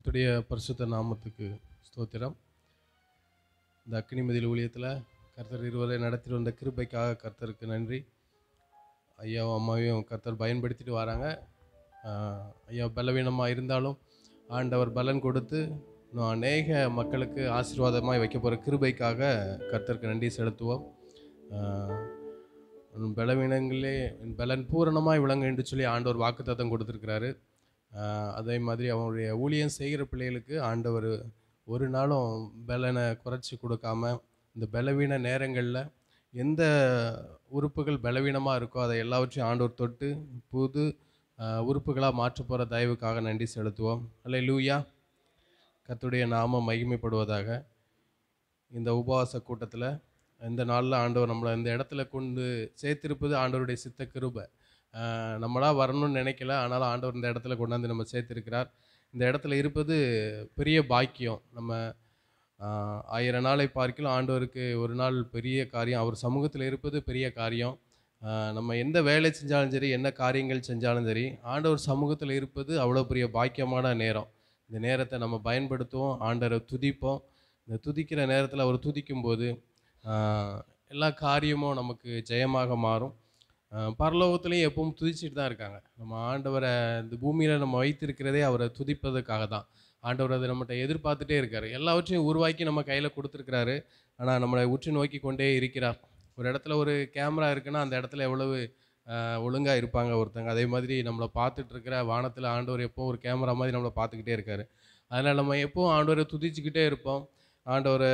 கர்த்தருடைய பரிசுத்த நாமத்துக்கு ஸ்தோத்திரம். இந்த அக்கினிமதியில் ஊழியத்தில் கர்த்தர் இருவரை நடத்தி வந்த கிருபைக்காக கர்த்தருக்கு நன்றி. ஐயாவும் அம்மாவையும் கர்த்தர் பயன்படுத்திட்டு வராங்க. ஐயா பலவீனமாக இருந்தாலும் ஆண்டவர் பலன் கொடுத்து இன்னும் அநேக மக்களுக்கு ஆசீர்வாதமாக வைக்க போகிற கிருபைக்காக கர்த்தருக்கு நன்றி செலுத்துவோம். பலவீனங்களே பலன் பூரணமாக விளங்கு என்று சொல்லி ஆண்டவர் வாக்குத்தத்தம் கொடுத்துருக்கிறாரு. அதே மாதிரி அவனுடைய ஊழியம் செய்கிற பிள்ளைகளுக்கு ஆண்டவர் ஒரு நாளும் பலனை குறைச்சி கொடுக்காம இந்த பலவீன நேரங்களில் எந்த உறுப்புகள் பலவீனமாக இருக்கோ அதை எல்லாவற்றையும் ஆண்டவர் தொட்டு புது உறுப்புகளாக மாற்ற போகிற தயவுக்காக நன்றி செலுத்துவோம். அல்லேலூயா. கர்த்தருடைய நாமம் மகிமைப்படுவதாக. இந்த உபவாச கூட்டத்தில் இந்த நாளில் ஆண்டவர் நம்மளை இந்த இடத்துல கொண்டு சேர்த்திருப்பது ஆண்டவருடைய சித்த கிருபை. நம்மளாக வரணும்னு நினைக்கல, ஆனாலும் ஆண்டவர் இந்த இடத்துல கொண்டாந்து நம்ம சேர்த்திருக்கிறார். இந்த இடத்துல இருப்பது பெரிய பாக்கியம். நம்ம 1000 நாளை பார்க்கலாம் ஆண்டவருக்கு ஒரு நாள் பெரிய காரியம். அவர் சமூகத்தில் இருப்பது பெரிய காரியம். நம்ம எந்த வேலை செஞ்சாலும் சரி, என்ன காரியங்கள் செஞ்சாலும் சரி, ஆண்டவர் சமூகத்தில் இருப்பது அவ்வளோ பெரிய பாக்கியமான நேரம். இந்த நேரத்தை நம்ம பயன்படுத்துவோம், ஆண்டவரை துதிப்போம். இந்த துதிக்கிற நேரத்தில் அவர் துதிக்கும்போது எல்லா காரியமும் நமக்கு ஜெயமாக மாறும். பரலோகத்துலேயும் எப்பவும் துதிச்சுட்டு தான் இருக்காங்க. நம்ம ஆண்டவரை இந்த பூமியில் நம்ம வைத்திருக்கிறதே அவரை துதிப்பதற்காக தான். ஆண்டவர் அதை நம்மகிட்ட எதிர்பார்த்துட்டே இருக்கார். எல்லாவற்றையும் உருவாக்கி நம்ம கையில் கொடுத்துருக்கிறாரு. ஆனால் நம்மளை உற்று நோக்கி கொண்டே இருக்கிறார். ஒரு இடத்துல ஒரு கேமரா இருக்குன்னா அந்த இடத்துல எவ்வளவு ஒழுங்காக இருப்பாங்க ஒருத்தங்க. அதே மாதிரி நம்மளை பார்த்துட்ருக்கிற வானத்தில் ஆண்டவர் எப்போவும் ஒரு கேமரா மாதிரி நம்மளை பார்த்துக்கிட்டே இருக்கார். அதனால் நம்ம எப்போவும் ஆண்டவரை துதிச்சுக்கிட்டே இருப்போம். ஆண்டவரை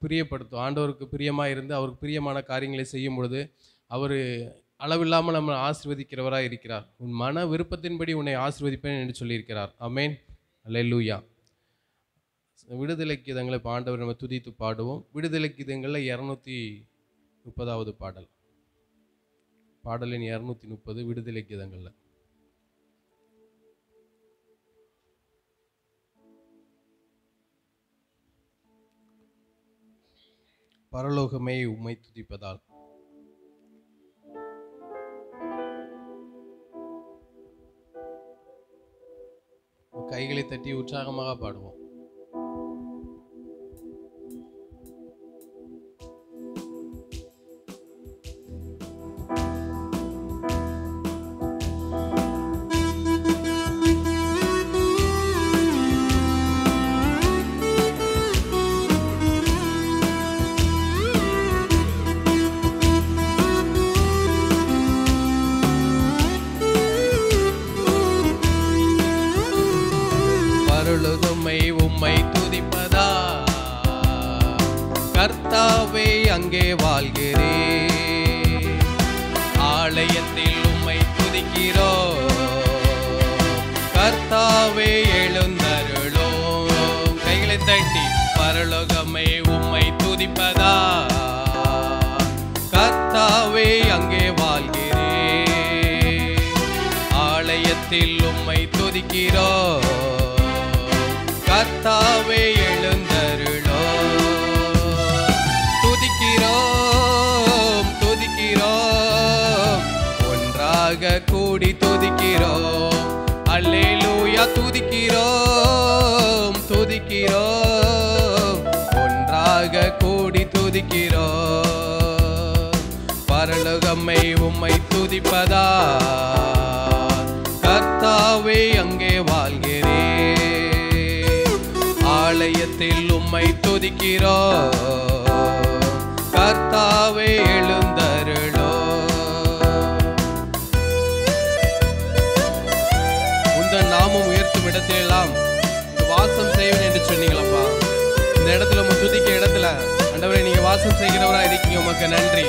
பிரியப்படுத்தும். ஆண்டவருக்கு பிரியமாக இருந்து அவருக்கு பிரியமான காரியங்களை செய்யும் பொழுது அவர் அளவில்லாமல் நம்ம ஆசீர்வதிக்கிறவராக இருக்கிறார். உன் மன விருப்பத்தின்படி உன்னை ஆசீர்வதிப்பேன் என்று சொல்லியிருக்கிறார். ஆமென். அல்லேலூயா. விடுதலை கீதங்களை இப்போ ஆண்டவர் நம்ம துதித்து பாடுவோம். விடுதலை கீதங்களில் 230வது பாடல், பாடலின் 230 விடுதலை கீதங்களில். பரலோகமே உம்மை துதிப்பதால். கைகளை தட்டி உற்சாகமாக பாடுவோம். உம்மை துதிப்பதா கர்த்தாவே அங்கே வாழ்கிறே. ஆலயத்தில் உம்மை துதிக்கிறோ கர்த்தாவே எழுந்தருளோ. கைகளை தட்டி பரலோகமே உம்மை துதிப்பதா கர்த்தாவே அங்கே வாழ்கிறே. ஆலயத்தில் உம்மை துதிக்கிறோ கர்த்தாவே எழுந்தருளோ. துதிக்கிறோம் துதிக்கிறோம் ஒன்றாக கூடி துதிக்கிறோம். அல்லேலூயா. துதிக்கிறோம் துதிக்கிறோம் ஒன்றாக கூடி துதிக்கிறோம். பரலோகமே உம்மை துதிப்பதா கர்த்தாவே அங்கே வாழ்கிறே. ஆலயத்தில் உம்மை துதிக்கிறோ கர்த்தாவே எழுந்தருளோ. உந்தன் நாமம் உயர்த்தும் இடத்திலெல்லாம் வாசம் செய்வேன் என்று சொன்னீங்களப்பா. இந்த இடத்துல உங்க துதிக்க இடத்துல ஆண்டவரே நீங்க வாசம் செய்கிறவரா இருக்கீங்க. உமக்கு நன்றி.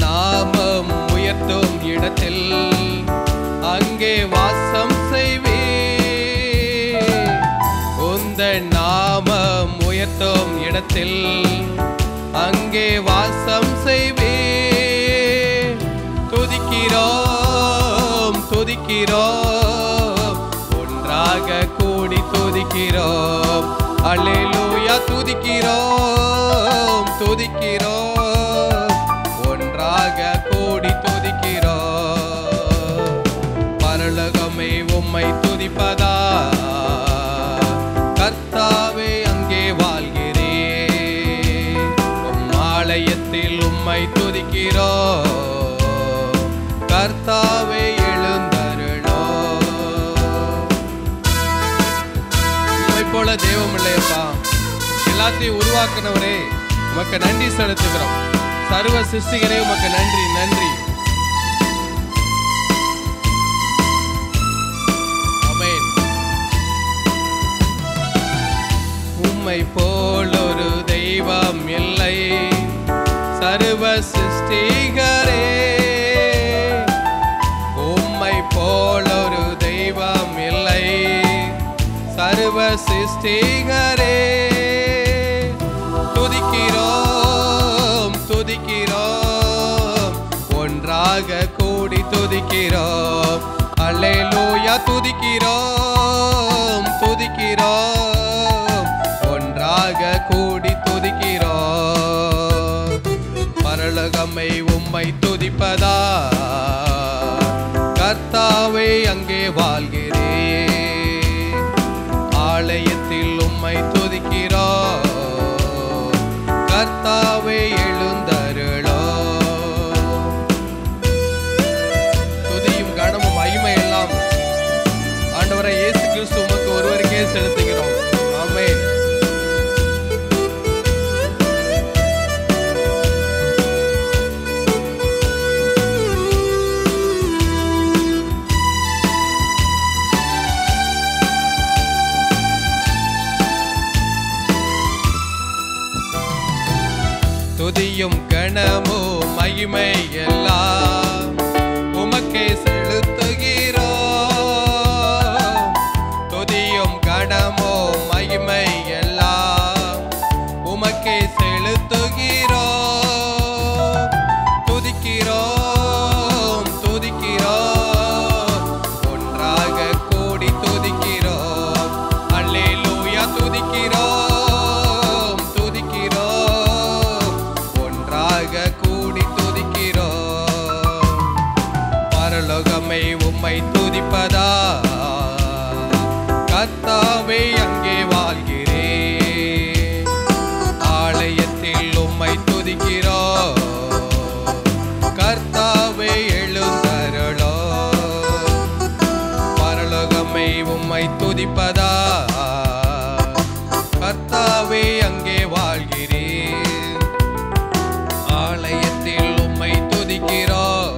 நாமம் உயர்த்தும் இடத்தில் அங்கே வாசம் செய்வே. உந்தன் நாமம் உயர்த்தும் இடத்தில் அங்கே வாசம் செய்வே. துதிக்கிறோம் துதிக்கிறோம் ஒன்றாக கூடி துதிக்கிறோம். அல்லேலூயா துதிக்கிறோம் துதிக்கிறோம், ஒன்றாக கூடி துதிக்கிறோம். பரலோகமே உம்மை துதிப்பதா, கர்த்தாவே அங்கே வாழ்கிறேன். உம் ஆலயத்தில் உம்மை துதிக்கிறோம், கர்த்தாவே எழுந்தருளோம். உம்மை போல தெய்வம் இல்லையப்பா. எல்லாத்தையும் உருவாக்குனவரே உமக்கு நன்றி செலுத்துகிறோம். சர்வ சிருஷ்டிகரே உமக்கு நன்றி நன்றி. ஆமென். உம்மை போல் ஒரு தெய்வம் இல்லை, சர்வ சிருஷ்டிகரே. உம்மை போல் ஒரு தெய்வம் இல்லை, சர்வ சிருஷ்டிகரே. துதிக்கிறோம் துதிக்கிறோம், ஒன்றாக கூடி துதிக்கிறோம். அல்லேலூயா துதிக்கிறோம் துதிக்கிறோம், ஒன்றாக கூடி துதிக்கிறோம். பரலோகமே உம்மை துதிப்பதா, கர்த்தாவே அங்கே வாழ்கிறேன். ஆலயத்தில் உம்மை துதிக்கிறோம், கர்த்தாவே எழுந்தருளோம். துதியும் கனமும் மகிமை எல்லாம் ஆண்டவரே இயேசு கிறிஸ்து உமக்கு ஒருவருக்கே செலுத்துகிறோம். ஆமென். துதியும் கனமும் மகிமை எல்லாம் உமக்கே செலுத்துகிறோம். துதியும் கனமும் மகிமை எல்லாம் உமக்கே செலுத்துகிறோம். துதிக்கிறோம் துதிக்கிறோம், ஒன்றாக கூடி துதிக்கிறோம். அல்லேலூயா துதிக்கிறோம் துதிக்கிறோம், ஒன்றாக கூடி துதிக்கிறோம். பரலோகமே உம்மை துதிப்பதா, கர்த்தாவே அங்கே வாழ்கிறேன். ஆலயத்தில் உம்மை துதிக்கிறோம், கர்த்தாவே எழுந்தருளோம். பரலோகமே உம்மை துதிப்பதா, கர்த்தாவே அங்கே வாழ்கிறேன். ஆலயத்தில் உம்மை துதிக்கிறோம்,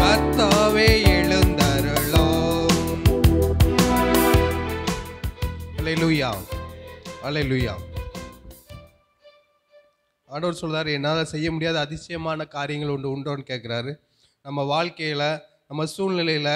கர்த்தாவே எழுந்தருளோம். அல்லேலூயா அல்லேலூயா. ஆண்டவர் சொல்றாரு, என்னால் செய்ய முடியாத அதிசயமான காரியங்கள் உண்டோன்னு கேட்குறாரு. நம்ம வாழ்க்கையில் நம்ம சூழ்நிலையில்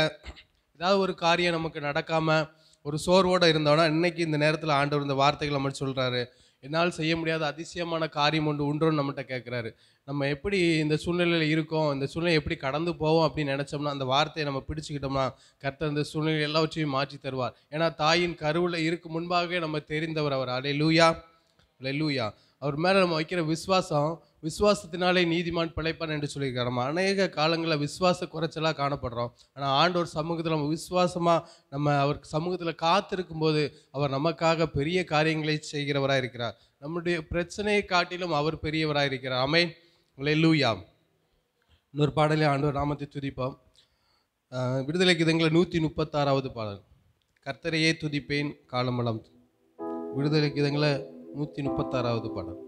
ஏதாவது ஒரு காரியம் நமக்கு நடக்காமல் ஒரு சோர்வோடு இருந்தோன்னா இன்னைக்கு இந்த நேரத்தில் ஆண்டவர் இந்த வார்த்தைகள் நம்ம சொல்கிறாரு, என்னால் செய்ய முடியாத அதிசயமான காரியம் உண்டோன்னு நம்மகிட்ட கேட்குறாரு. நம்ம எப்படி இந்த சூழ்நிலையில் இருக்கோம், இந்த சூழ்நிலை எப்படி கடந்து போவோம் அப்படின்னு நினச்சோம்னா அந்த வார்த்தையை நம்ம பிடிச்சிக்கிட்டோம்னா கர்த்தர் இந்த சூழ்நிலை எல்லாவற்றையும் மாற்றி தருவார். ஏன்னா தாயின் கருவில் இருக்கும் முன்பாகவே நம்ம தெரிந்தவர் அவர். அல்லேலூயா அல்லேலூயா. அவர் மேலே நம்ம வைக்கிற விசுவாசத்தினாலே நீதிமான் பிழைப்பான் என்று சொல்லியிருக்காரு. நம்ம அநேக காலங்களில் விசுவாச குறைச்சலாக காணப்படுறோம். ஆனால் ஆண்டவர் சமூகத்தில் நம்ம விசுவாசமாக நம்ம அவர் சமூகத்தில் காத்திருக்கும் போது அவர் நமக்காக பெரிய காரியங்களை செய்கிறவராக இருக்கிறார். நம்முடைய பிரச்சனையை காட்டிலும் அவர் பெரியவராக இருக்கிறார். ஆமென். அல்லேலூயா. இன்னொரு பாடலே ஆண்டவர் நாமத்தை துதிப்போம். விடுதலை கீதங்களை 136வது பாடல், கர்த்தரையே துதிப்பேன் காலமெல்லாம். விடுதலை கீதங்களை 136வது பாடல்.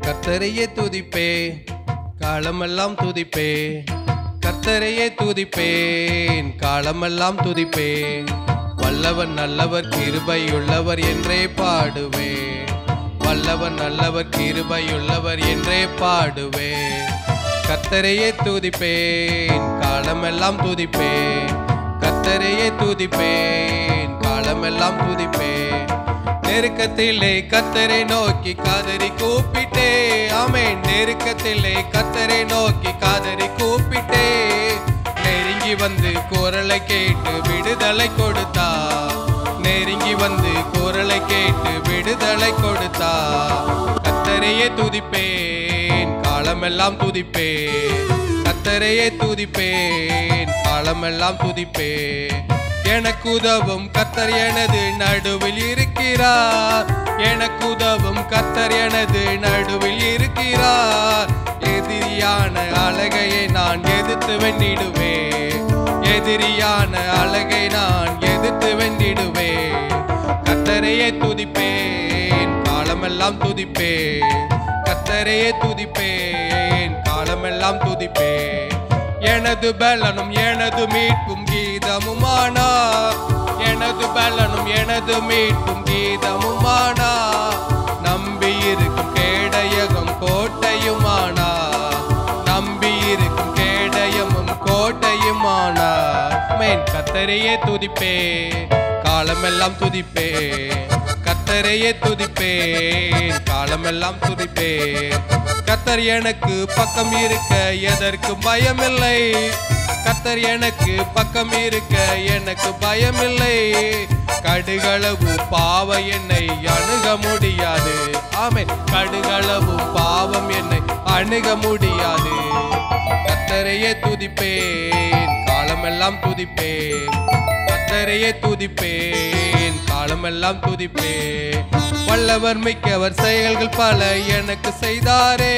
கர்த்தரையே துதிப்பே காலமெல்லாம் துதிப்பே, கர்த்தரையே துதிப்பேன் காலமெல்லாம் துதிப்பேன். வல்லவர் நல்லவர் கிருபையுள்ளவர் என்றே பாடுவே, வல்லவர் நல்லவர் கிருபையுள்ளவர் என்றே பாடுவே. கர்த்தரையே துதிப்பேன் காலமெல்லாம் துதிப்பேன், கர்த்தரையே துதிப்பேன், காலமெல்லாம் துதிப்பேன். நெருக்கத்திலே கர்த்தரை நோக்கி காதறி கூப்பிட்டே, ஆமென். நெருக்கத்திலே கர்த்தரை நோக்கி காதறி கூப்பிட்டே, நெருங்கி வந்து குரலை கேட்டு விடுதலை கொடுத்தா. நெருங்கி வந்து குரலை கேட்டு விடுதலை கொடுத்தா. கர்த்தரையே துதிப்பேன், காலமெல்லாம் துதிப்பேன். கர்த்தரையே துதிப்பேன், காலமெல்லாம் துதிப்பேன். எனக்கு உதவும் கர்த்தர் எனது நடுவில் இருக்கிறார். எனக்கு உதவும் கர்த்தர் எனது நடுவில் இருக்கிறார். எதிரியான அழகையை நான் எதிர்த்து வென்றிடுவேன். எதிரியான அழகை நான் எதிர்த்து வென்றிடுவேன். கர்த்தரையே துதிப்பேன், காலமெல்லாம் துதிப்பேன். கர்த்தரையே துதிப்பேன், காலமெல்லாம் துதிப்பேன். எனது பலனும் எனது மீட்பும் கீதமுமானா. எனது பலனும் எனது மீட்பும் கீதமுமானா. நம்பி இருக்கும் கேடயமும் கோட்டையுமானா. நம்பி இருக்கும் கேடயமும் கோட்டையுமானா. கர்த்தரையே துதிப்பேன், காலமெல்லாம் துதிப்பேன். கர்த்தரையே துதிப்பேன், காலமெல்லாம் துதிப்பேன். கர்த்தர் எனக்கு பக்கம் இருக்க எதற்கு பயமில்லை. கர்த்தர் எனக்கு பக்கம் இருக்க எனக்கு பயமில்லை. கடுகளவு பாவம் என்னை அணுக முடியாது. ஆமென். கடுகளவு பாவம் என்னை அணுக முடியாது. கர்த்தரையே துதிப்பேன், காலமெல்லாம் துதிப்பேன். கர்த்தரையே துதிப்பேன், காலமெல்லாம் துதிப்பேன். வல்லவர் மிக்கவர் செயல்கள் பல எனக்கு செய்தாரே.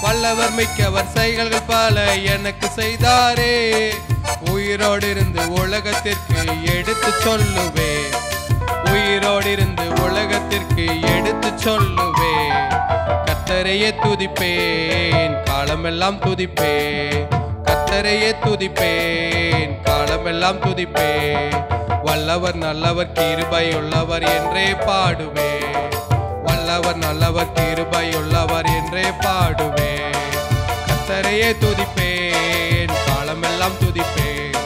வல்லவர் மிக்கவர் செயல்கள் பல எனக்கு செய்தாரே. உயிரோடு இருந்து உலகத்திற்கு எடுத்து சொல்லுவேன். உயிரோடு இருந்து உலகத்திற்கு எடுத்து சொல்லுவேன். கர்த்தரையே துதிப்பேன், காலமெல்லாம் துதிப்பேன். கர்த்தரையே துதிப்பேன், காலமெல்லாம் துதிப்பேன். வல்லவர் நல்லவர் கிருபையுள்ளவர் என்றே பாடுவேன். வல்லவர் நல்லவர் கிருபையுள்ளவர் என்றே பாடுவேன். கர்த்தரையே துதிப்பேன், காலமெல்லாம் துதிப்பேன்.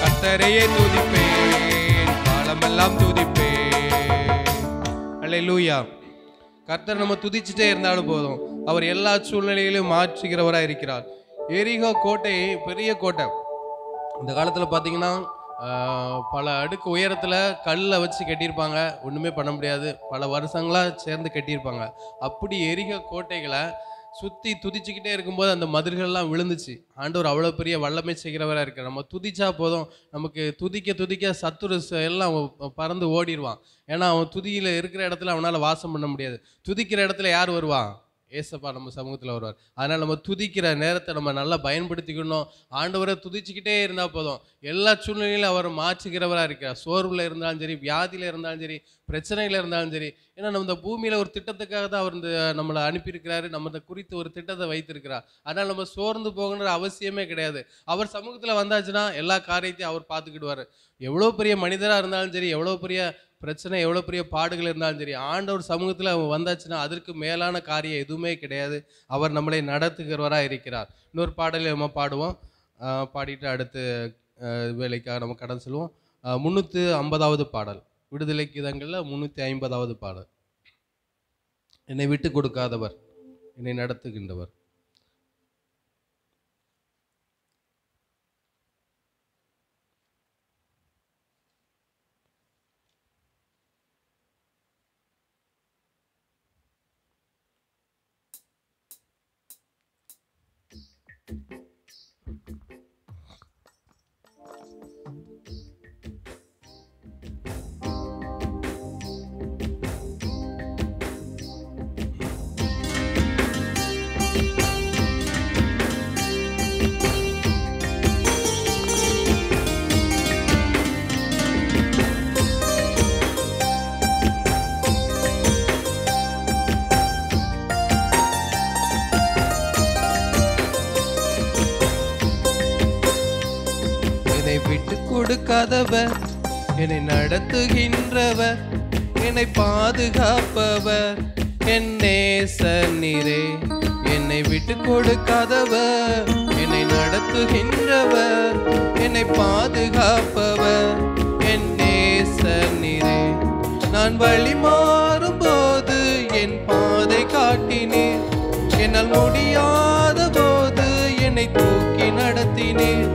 கர்த்தரையே துதிப்பேன், காலமெல்லாம் துதிப்பேன். அல்லேலூயா. கர்த்தர் நம்ம துதிச்சுட்டே இருந்தாலும் போதும். அவர் எல்லா சூழ்நிலையிலும் மாற்றுகிறவராக இருக்கிறார். எரிகோ கோட்டை பெரிய கோட்டை. இந்த காலத்தில் பார்த்தீங்கன்னா பல அடுக்கு உயரத்தில் கல்லை வச்சு கட்டியிருப்பாங்க. ஒன்றுமே பண்ண முடியாது. பல வருஷங்களாக சேர்ந்து கட்டியிருப்பாங்க. அப்படி எரிகோ கோட்டைகளை சுற்றி துதிச்சுக்கிட்டே இருக்கும்போது அந்த மதில்கள்லாம் விழுந்துச்சு. ஆண்டவர் அவ்வளோ பெரிய வல்லமை செய்கிறவராக இருக்கார். நம்ம துதிச்சா போதும், நமக்கு துதிக்க துதிக்க சத்துரு எல்லாம் பறந்து ஓடிடுவான். ஏன்னா அவன் துதியில் இருக்கிற இடத்துல அவனால் வாசம் பண்ண முடியாது. துதிக்கிற இடத்துல யார் வருவான்? ஏசப்பா நம்ம சமூகத்தில் வருவார். அதனால் நம்ம துதிக்கிற நேரத்தை நம்ம நல்லா பயன்படுத்திக்கணும். ஆண்டவரை துதிச்சுக்கிட்டே இருந்தால் போதும். எல்லா சூழ்நிலையிலும் அவர் மாற்றுகிறவராக இருக்கிறார். சோர்வில் இருந்தாலும் சரி, வியாதியில் இருந்தாலும் சரி, பிரச்சனையில் இருந்தாலும் சரி. ஏன்னா நம்ம இந்த பூமியில் ஒரு திட்டத்துக்காக தான் அவர் நம்மளை அனுப்பியிருக்கிறாரு. நம்ம குறித்து ஒரு திட்டத்தை வைத்திருக்கிறார். அதனால் நம்ம சோர்ந்து போகணுன்ற அவசியமே கிடையாது. அவர் சமூகத்தில் வந்தாச்சுன்னா எல்லா காரியத்தையும் அவர் பார்த்துக்கிடுவார். எவ்வளோ பெரிய மனிதராக இருந்தாலும் சரி, எவ்வளோ பெரிய பிரச்சனை, எவ்வளோ பெரிய பாடுகள் இருந்தாலும் சரி, ஆண்டவர் சமூகத்தில் அவன் வந்தாச்சுன்னா அதற்கு மேலான காரியம் எதுவுமே கிடையாது. அவர் நம்மளை நடத்துகிறவராக இருக்கிறார். இன்னொரு பாடலை நம்ம பாடுவோம். பாடிட்டு அடுத்து வேலைக்காக நம்ம கடன் செல்வோம். 350வது பாடல், விடுதலை கீதங்களில் 350வது பாடல். என்னை விட்டு கொடுக்காதவர், என்னை நடத்துகின்றவர். கொடுக்காதவர், என்னை நடத்துகின்றவர், என்னை பாதுகாப்பவர், என் நேசர் நீரே. என்னை விட்டு கொடுக்காதவர், என்னை நடத்துகின்றவர், என்னை பாதுகாப்பவர், என் நேசர் நீரே. நான் வழி மாறும் போது என் பாதை காட்டினீர், என்னால் முடியாத போது என்னை தூக்கி நடத்தினீர்.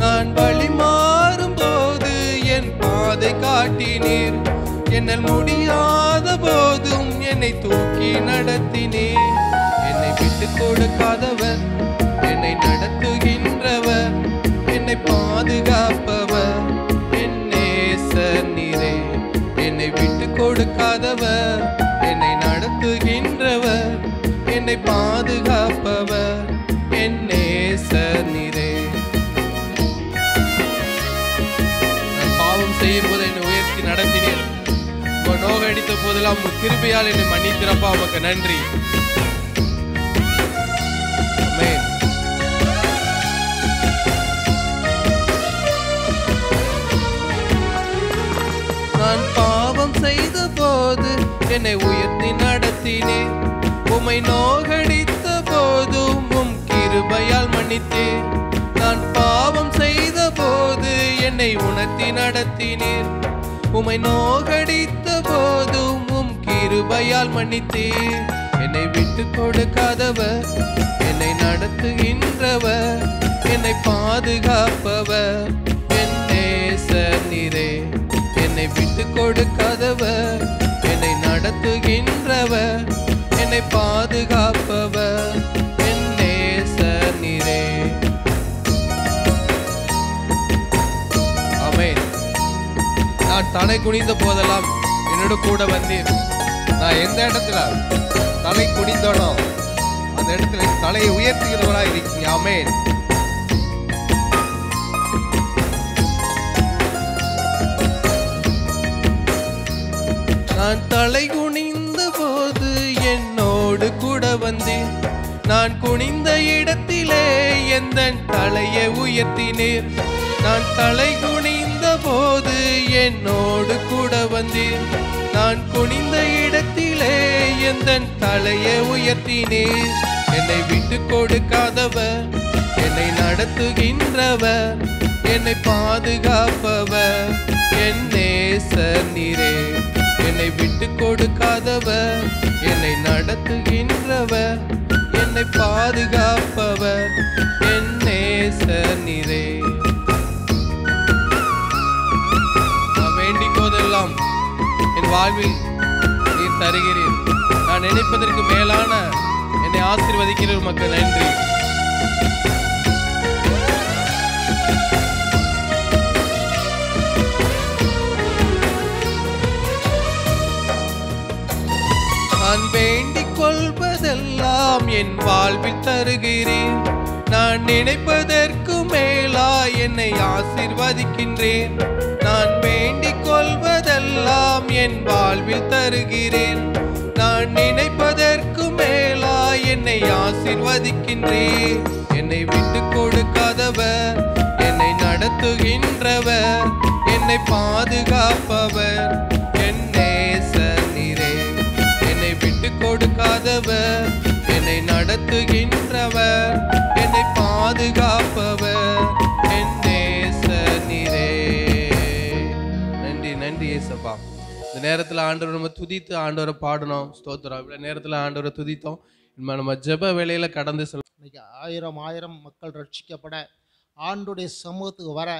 நான் வழி மாறும் போது என் பாதை காட்டினீர், என்னால் முடியாத போதும் என்னை தூக்கி நடத்தினீர். என்னை விட்டு கொடுக்காதவர், என்னை நடத்துகின்றவர், என்னை பாதுகாப்பவர், என் நேசர் நீரே. என்னை விட்டு கொடுக்காதவர், என்னை நடத்துகின்றவர், என்னை பாதுகாப்பவர், என் நேசர் நீரே. நான் பாவம் செய்யும் போது என்னை உயர்த்தி நடத்தினீர், நோகடித்த போதெல்லாம் கிருபையால் என்னை மன்னித்திரப்பா, உமக்கு நன்றி. நான் பாவம் செய்த போது என்னை உயர்த்தி நடத்தினேன், உம்மை நோகடித்த போதும் உம் கிருபையால் மன்னித்தேன். நான் பாவம் செய்த போது என்னை உணர்த்தி நடத்தினீர், உம்மை நோகடித்த போதும் உம் கிருபையால் மன்னித்தீர். என்னை விட்டு கொடுக்காதவர், என்னை நடத்துகின்றவர், என்னை பாதுகாப்பவர், என் நேசர் நீரே. என்னை விட்டு கொடுக்காதவர், என்னை நடத்துகின்றவர், என்னை பாதுகாப்பவர், என் நேசர் நீரே. ஆமென். நான் தலை குனிந்த போதெல்லாம் என்னோட கூட வந்தீர். நான் எந்த இடத்துல தலை குனிந்தோனோ அந்த இடத்துல தலையை உயர்த்துகிறவராய் இருக்கீங்க. ஆமென். நான் தலை குனிந்த போது என்னோடு கூட வந்தீர், நான் குனிந்த இடத்திலே எந்த தலையை உயர்த்தினீர். நான் தலை குனிந்த போது என்னோடு கூட வந்தீர், நான் குனிந்த இடத்திலே எந்த தலையை உயர்த்தினீர். என்னை விட்டு கொடுக்காதவர், என்னை நடத்துகின்றவர், என்னை பாதுகாப்பவர், என் நேசர் நீரே. என்னை விட்டு கொடுக்காதவர், என்னை நடத்துகின்றவர், என்னை பாதுகாப்பவர், என் நேசர் நீரே. நான் வேண்டிக் போதெல்லாம் என் வாழ்வில் நீர் தருகிறீர். நான் நினைப்பதற்கு மேலான என்னை ஆசீர்வதிக்கிறீர், உமக்கு நன்றி. நான் வேண்டிக் கொள்வதெல்லாம் என் வாழ்வில் தருகிறேன், நான் நினைப்பதற்கு மேலா என்னை ஆசீர்வதிக்கின்றேன். நான் வேண்டிக் கொள்வதெல்லாம் என் வாழ்வில் தருகிறேன், நான் நினைப்பதற்கு மேலா என்னை ஆசீர்வதிக்கின்றேன். என்னை விட்டு கொடுக்காதவர், என்னை நடத்துகின்றவர், என்னை பாதுகாப்பவர், என் நேசர் நீரே. என்னை விட்டு கொடுக்காதவர், என்னை நடத்துகின்றவர், என்னை பாதுகாப்பவர், என் நேசர் நீரே. நன்றி நன்றி ஏசப்பா. இந்த நேரத்தில் ஆண்டவர் நம்ம துதித்து ஆண்டவரை பாடணும், ஸ்தோத்திரம். இவ்வளோ நேரத்தில் ஆண்டவரை துதித்தோம். நம்ம ஜெப வேளையில் கடந்து இன்னைக்கு ஆயிரம் மக்கள் ரட்சிக்கப்பட ஆண்டுடைய சமூகத்துக்கு வர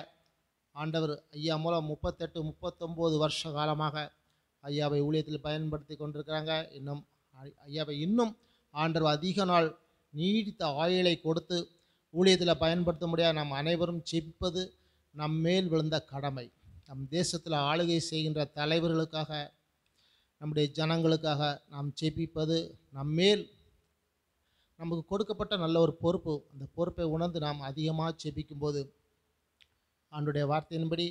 ஆண்டவர் ஐயா மூலம் 38-39 வருஷ காலமாக ஐயாவை ஊழியத்தில் பயன்படுத்தி கொண்டிருக்கிறாங்க. ஐயாவை இன்னும் ஆண்டவர் அதிக நாள் நீடித்த ஆயுளை கொடுத்து ஊழியத்தில் பயன்படுத்த முடியாது. நாம் அனைவரும் ஜெபிப்பது நம் மேல் விழுந்த கடமை. நம் தேசத்தில் ஆளுகை செய்கின்ற தலைவர்களுக்காக, நம்முடைய ஜனங்களுக்காக நாம் ஜெபிப்பது நம்மேல் நமக்கு கொடுக்கப்பட்ட நல்ல ஒரு பொறுப்பு. அந்த பொறுப்பை உணர்ந்து நாம் அதிகமாக ஜெபிக்கும்போது ஆண்டுடைய வார்த்தையின்படி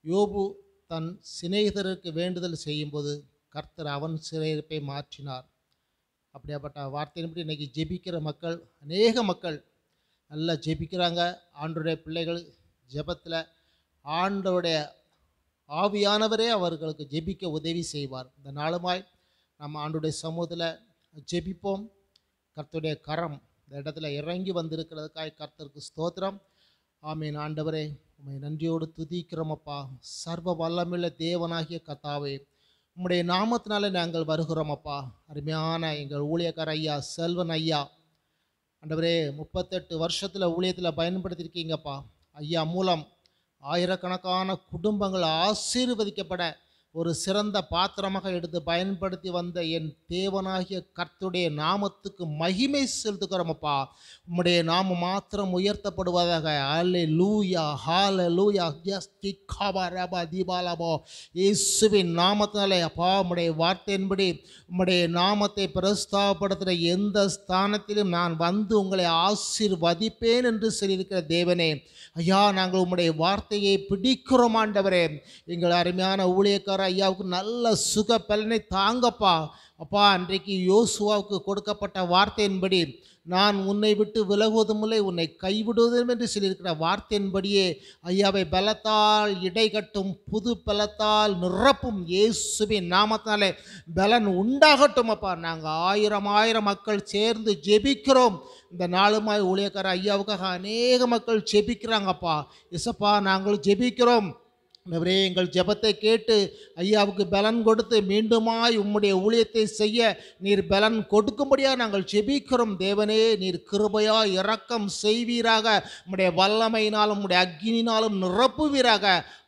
யோபு தன் சிநேகிதருக்கு வேண்டுதல் செய்யும்போது கர்த்தர் அவன் சிறையிருப்பை மாற்றினார். அப்படியாப்பட்ட வார்த்தையின்படி இன்றைக்கி ஜெபிக்கிற மக்கள், அநேக மக்கள் நல்லா ஜெபிக்கிறாங்க. ஆண்டுடைய பிள்ளைகள் ஜெபத்தில் ஆண்டவருடைய ஆவியானவரே அவர்களுக்கு ஜெபிக்க உதவி செய்வார். இந்த நாளுமாய் நம்ம ஆண்டுடைய சமூகத்தில் ஜெபிப்போம். கர்த்தருடைய கரம் இந்த இடத்துல இறங்கி வந்திருக்கிறதுக்காய் கர்த்தருக்கு ஸ்தோத்திரம். ஆமீன். ஆண்டவரே, உம்மை நன்றியோடு துதிக்கிறோமப்பா. சர்வ வல்லமையுள்ள தேவனாகிய கர்த்தாவே, உம்முடைய நாமத்தினால நாங்கள் வருகிறோமப்பா. அருமையான எங்கள் ஊழியக்கார ஐயா செல்வன் ஐயா, ஆண்டவரே 38 வருஷத்தில் ஊழியத்தில் பயன்படுத்தியிருக்கீங்கப்பா. ஐயா மூலம் ஆயிரக்கணக்கான குடும்பங்கள் ஆசீர்வதிக்கப்பட ஒரு சிறந்த பாத்திரமாக எடுத்து பயன்படுத்தி வந்த என் தேவனாகிய கர்த்தருடைய நாமத்துக்கு மகிமை செலுத்துகிறோமப்பா. உம்முடைய நாமம் மாத்திரம் உயர்த்தப்படுவதாக. ஹல்லேலூயா, ஹல்லேலூயா. தீபாலபோ இயேசுவின் நாமத்தினாலே அப்பா, உம்முடைய வார்த்தையின்படி உம்முடைய நாமத்தை பிரஸ்தாபப்படுத்துகிற எந்த ஸ்தானத்திலும் நான் வந்து உங்களை ஆசீர்வதிப்பேன் என்று சொல்லியிருக்கிற தேவனே, ஐயா, நாங்கள் உம்முடைய வார்த்தையை பிடிக்கிறோம் ஆண்டவரே. எங்கள் அருமையான ஊழியக்கார ஐயாவுக்கு நல்ல சுக பலனை தாங்கப்பா. அப்பா, அன்றைக்கு யோசுவாவுக்கு கொடுக்கப்பட்ட வார்த்தையின்படி நான் உன்னை விட்டு விலகுவதும் இல்லை, உன்னை கைவிடுவதும் என்று சொல்லியிருக்கிற வார்த்தையின்படியே ஐயாவை பலத்தால் இடைகட்டும், புது பலத்தால் நிரப்பும். இயேசுவின் நாமத்தினாலே பலன் உண்டாகட்டும் அப்பா. நாங்கள் ஆயிரம் மக்கள் சேர்ந்து ஜெபிக்கிறோம். இந்த நாளுமாய் ஊழியக்கார ஐயாவுக்காக அநேக மக்கள் ஜெபிக்கிறாங்கப்பா. இசப்பா, நாங்கள் ஜெபிக்கிறோம். ஆண்டவரே, எங்கள் ஜெபத்தை கேட்டு ஐயாவுக்கு பலன் கொடுத்து மீண்டுமாய் உம்முடைய ஊழியத்தை செய்ய நீர் பலன் கொடுக்கும்படியாக நாங்கள் ஜெபிக்கிறோம். தேவனே, நீர் கிருபையா இரக்கம் செய்வீராக. உம்முடைய வல்லமையினாலும் உம்முடைய அக்கினினாலும் நிரப்புவீராக.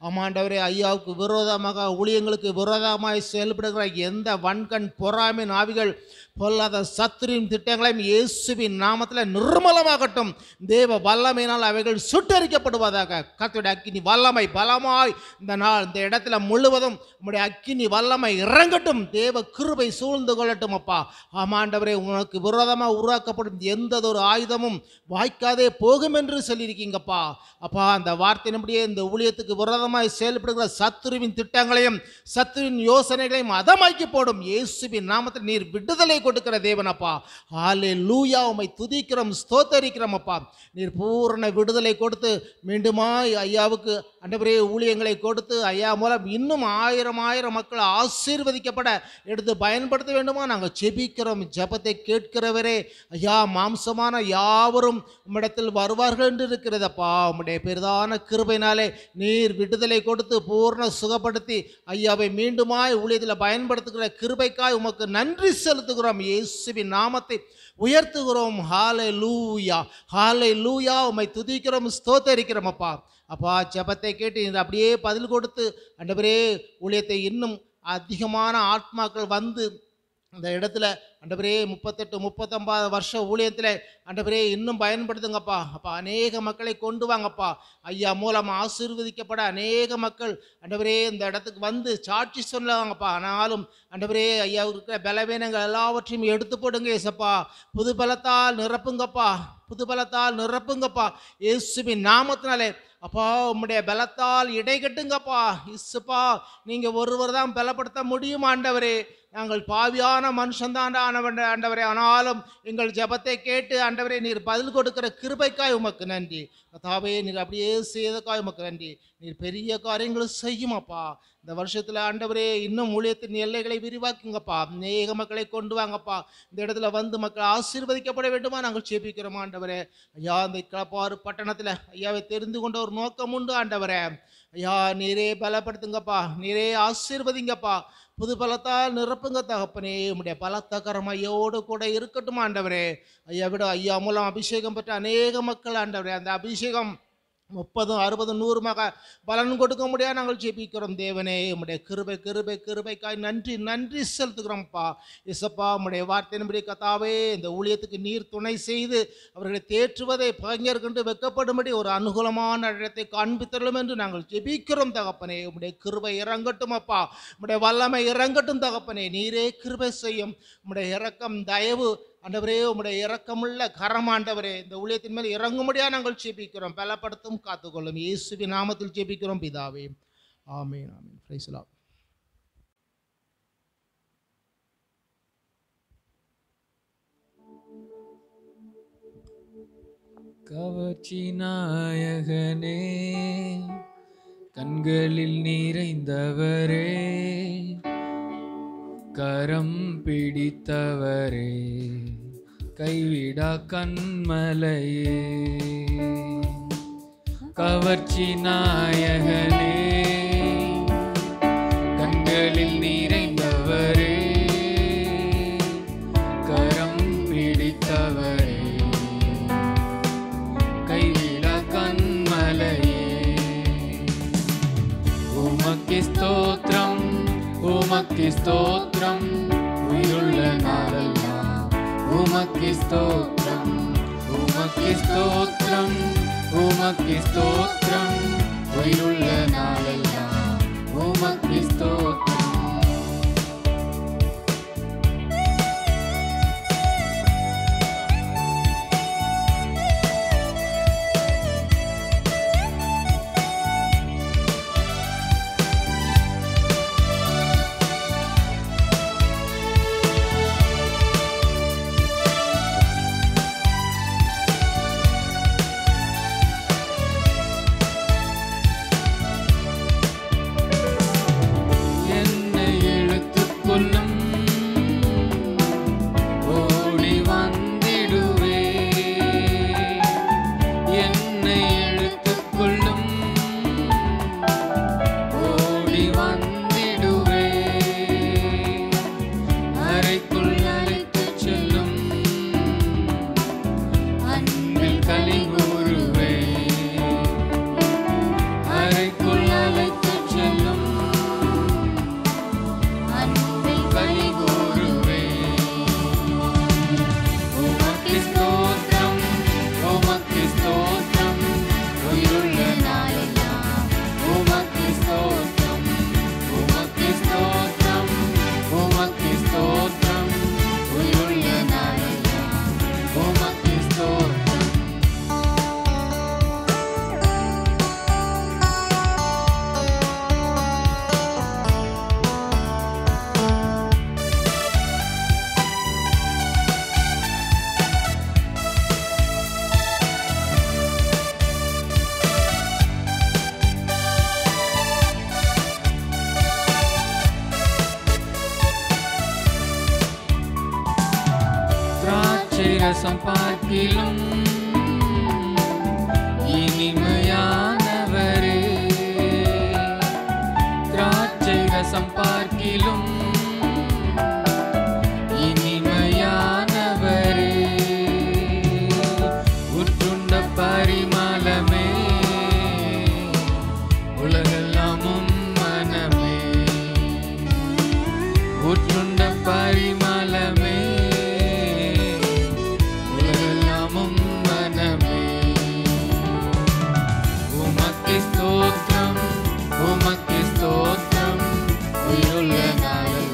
ஆமாண்டவரே, ஐயாவுக்கு விரோதமாக ஊழியங்களுக்கு விரோதமாய் செயல்படுகிற எந்த வன்கண் பொறாமை ஆவிகள் பொல்லாத சத்துரின் திட்டங்களையும் இயேசுவின் நாமத்தில் நிர்மலமாகட்டும். தேவ வல்லமையினால் அவைகள் சுட்டரிக்கப்படுவதாக. கர்த்தருடைய அக்கினி வல்லமை பலமாய் இந்த இடத்துல முழுவதும் உம்முடைய அக்கினி வல்லமை இறங்கட்டும். தேவ கிருபை சூழ்ந்து கொள்ளட்டும் அப்பா. ஆமாண்டவரே, உனக்கு விரோதமாக உருவாக்கப்படும் எந்த ஒரு ஆயுதமும் வாய்க்காதே போகும் என்று சொல்லியிருக்கீங்கப்பா. அப்பா, அந்த வார்த்தையின்படியே இந்த ஊழியத்துக்கு விரோதமாய் செயல்படுகிற சத்துருவின் திட்டங்களையும் சத்துருவின் யோசனைகளையும் அதமாக்கி போடும். இயேசுவின் நாமத்தில் நீர் விடுதலை கொடுக்கிற தேவனப்பா. ஹல்லேலூயா. உம்மை துதிக்கிறோம், ஸ்தோத்தரிக்கிறோம் அப்பா. நீர் பூரண விடுதலை கொடுத்து மீண்டுமாய் ஐயாவுக்கு ஆண்டவரே ஊழியங்களை கொடுத்து ஐயா மூலம் இன்னும் ஆயிரம் மக்கள் ஆசீர்வதிக்கப்பட எடுத்து பயன்படுத்த வேண்டுமா நாங்கள் ஜெபிக்கிறோம். ஜெபத்தை கேட்கிறவரே, ஐயா, மாம்சமான யாவரும் உம்மிடத்தில் வருவார்கள் என்று இருக்கிறதப்பா. உம்முடைய பெரிதான கிருபையினாலே நீர் விடுதலை கொடுத்து பூர்ண சுகப்படுத்தி ஐயாவை மீண்டுமாய் ஊழியத்தில் பயன்படுத்துகிற கிருபைக்காய் உமக்கு நன்றி செலுத்துகிறோம். இயேசுவின் நாமத்தை உயர்த்துகிறோம். ஹல்லேலூயா, ஹல்லேலூயா. உம்மை துதிக்கிறோம், ஸ்தோத்தரிக்கிறோம் அப்பா. அப்பா, ஜெபத்தை கேட்டு நீர் அப்படியே பதில் கொடுத்து ஆண்டவரே ஊழியத்தை இன்னும் அதிகமான ஆத்மாக்கள் வந்து அந்த இடத்துல ஆண்டவரே 38-39 வருஷ ஊழியத்தில் ஆண்டவரே இன்னும் பயன்படுத்துங்கப்பா. அப்பா, அநேக மக்களை கொண்டு வாங்கப்பா. ஐயா மூலம் ஆசீர்வதிக்கப்பட அநேக மக்கள் ஆண்டவரே இந்த இடத்துக்கு வந்து சாட்சி சொல்லுவாங்கப்பா. ஆனாலும் ஆண்டவரே ஐயாவுக்கு இருக்கிற பலவீனங்கள் எல்லாவற்றையும் எடுத்து போடுங்க ஏசப்பா. புது பலத்தால் நிரப்புங்கப்பா, புது பலத்தால் நிரப்புங்கப்பா. இயேசுவின் நாமத்தினாலே அப்பா, உம்முடைய பலத்தால் இடைகட்டுங்கப்பா. இசுப்பா, நீங்கள் ஒருவர் தான் பலப்படுத்த முடியும் ஆண்டவரே. நாங்கள் பாவியான மனுஷன்தான் ஆண்டவரே. ஆனாலும் எங்கள் ஜெபத்தை கேட்டு ஆண்டவரே நீர் பதில் கொடுக்கிற கிருபைக்காய் உமக்கு நன்றி. கர்த்தாவே, நீர் அப்படியே செய்தக்காய் உமக்கு நன்றி. நீர் பெரிய காரியங்களும் செய்யுமாப்பா. இந்த வருஷத்தில் ஆண்டவரே இன்னும் ஊழியத்தின் எல்லைகளை விரிவாக்குங்கப்பா. அநேக மக்களை கொண்டு வாங்கப்பா. இந்த இடத்துல வந்து மக்கள் ஆசீர்வதிக்கப்பட வேண்டுமா நாங்கள் ஜெபிக்கிறோம் ஆண்டவரே. ஐயா, இந்த கிளப்பாறு பட்டணத்தில் ஐயாவை தெரிந்து கொண்ட ஒரு நோக்கம் உண்டு ஆண்டவரே. ஐயா, நீரே பலப்படுத்துங்கப்பா, நீரே ஆசீர்வதிங்கப்பா. புது பலத்தால் நிரப்புங்க தகப்பனே. உம்முடைய பலத்த கரம் ஐயோடு கூட இருக்கட்டும் ஆண்டவரே. ஐயா விட ஐயா மூலம் அபிஷேகம் பெற்ற அநேக மக்கள் ஆண்டவரே, அந்த அபிஷேகம் 30, 60, 100 பலன் கொடுக்க முடியாது நாங்கள் ஜெபிக்கிறோம் தேவனே. உம்முடைய கிருபை கிருபை கிருபைக்காய் நன்றி நன்றி செலுத்துகிறோம்ப்பா. இசப்பா, உம்முடைய வார்த்தையின்படி கர்த்தாவே இந்த ஊழியத்துக்கு நீர் துணை செய்து அவர்களை தேற்றுவதை பகைஞர்கண்டு வெட்கப்படும்படி ஒரு அனுகூலமான இடத்தை காண்பித்தரலும் என்று நாங்கள் ஜெபிக்கிறோம் தகப்பனே. உம்முடைய கிருபை இறங்கட்டும் அப்பா, உம்முடைய வல்லமை இறங்கட்டும் தகப்பனே. நீரே கிருபை செய்யும். உம்முடைய இரக்கம் தயவு ஆண்டவரே, உம்முடைய இரக்கமுள்ள கரம் ஆண்டவரே இந்த ஊழியத்தின் மேல் இறங்கும்படியா நாங்கள் ஜெபிக்கிறோம். பலப்படுத்தும், காத்துக்கொள்ளும். இயேசுவின் நாமத்தில் ஜெபிக்கிறோம் பிதாவே. Amen, amen. Praise the lord. கவர்ச்சி நாயகனே, கண்களில் நிறைந்தவரே, கரம் பிடித்தவரே, கைவிடா கண்மலையே, கவர்ச்சி நாயகனே, கண்களில் நிறைந்தவரே, கரம் பிடித்தவரே, கைவிடா கண்மலையே. உமக்கு ஸ்தோத்திரம், உமக்கு ஸ்தோத்திரம், உயிருள்ள நாளெல்லாம் உமக்கு ஸ்தோத்திரம், உமக்கு ஸ்தோத்திரம், உமக்கு ஸ்தோத்திரம், உயிருள்ள நாளெல்லாம் உமக்கு ஸ்தோத்திரம். ரசம் பார்க்கிலும் இனிமையானவரே, திராட்சை ரசம் பார்க்கிலும் இனிமையானவரே, உற்றுண்ட பரிமளமே, உலகெல்லாம் மனமே, உற்றுண்ட பரிமளமே, உமக்கு ஸ்தோத்திரம், உயிருள்ள நாளெல்லாம்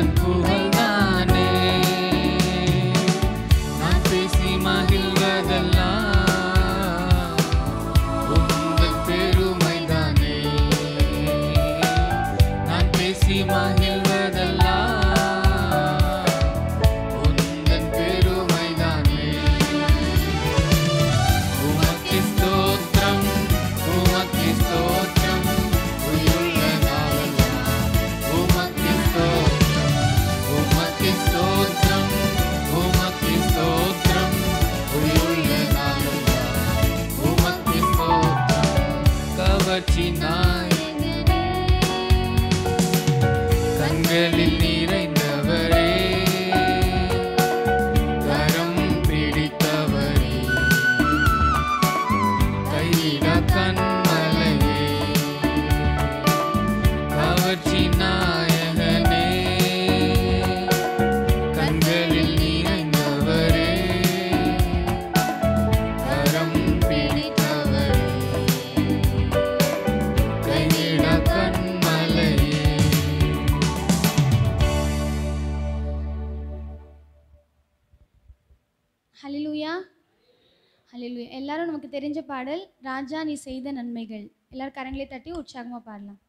உந்தன் புகழ்தானே. நான் பேசி மகிழ்வதெல்லாம் உந்தன் பெருமைதானே. நான் பேசி மகிழ்வதெல்லாம் உந்தன் பெருமைதானே. உமக்கு ஸ்தோத்திரம், உமக்கு ஸ்தோத்திரம், உயிருள்ள நாளெல்லாம். உமக்கு ஸ்தோத்திரம், உமக்கு ஸ்தோத்திரம், உமக்கு ஸ்தோத்திரம், உயிருள்ள நாளெல்லாம். உமக்கு ஸ்தோத்திரம். கவர்ச்சி நாயகனே, கண்களில் நிறைந்தவரே, கரம் பிடித்தவரே, கையிடா கண்மலையே. கவர்ச்சி நாயகனே, கண்களில் நிறைந்தவரே, கரம் பிடித்தவரே, கையிடா கண்மலையே. ஹல்லேலூயா ஹல்லேலூயா. எல்லாரும் நமக்கு தெரிஞ்ச பாடல் ராஜா நீ செய்த நன்மைகள். எல்லாரும் கரங்களை தட்டி உற்சாகமாக பாடலாம்.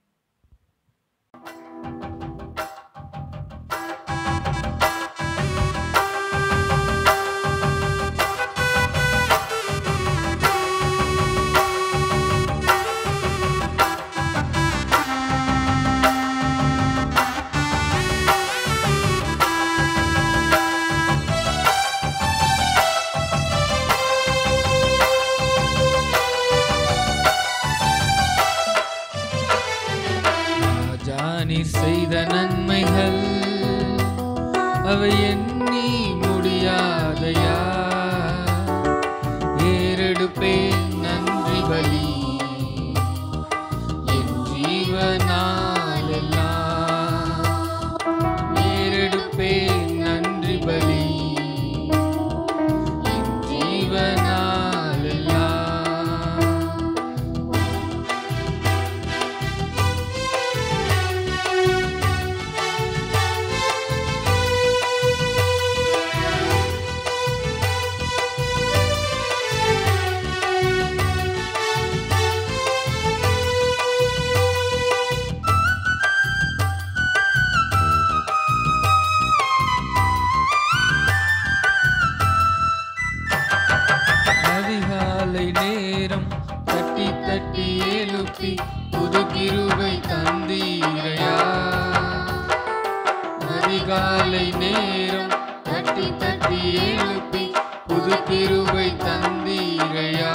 ராஜா நீர் செய்த நன்மைகள் அவை எண்ணி முடியாதையா. ஏறெடுப்பேன் நன்றி பலி என் ஜீவனாலெல்லாம். ஏறெடுப்பேன் நன்றி பலி என் ஜீவனாலெல்லாம். அதிகாலை நேரம் தட்டி தட்டி எழுப்பி புது கிருபை தந்தீரையா. அதிகாலை நேரம் தட்டி தட்டி எழுப்பி புது கிருபை தந்தீரையா.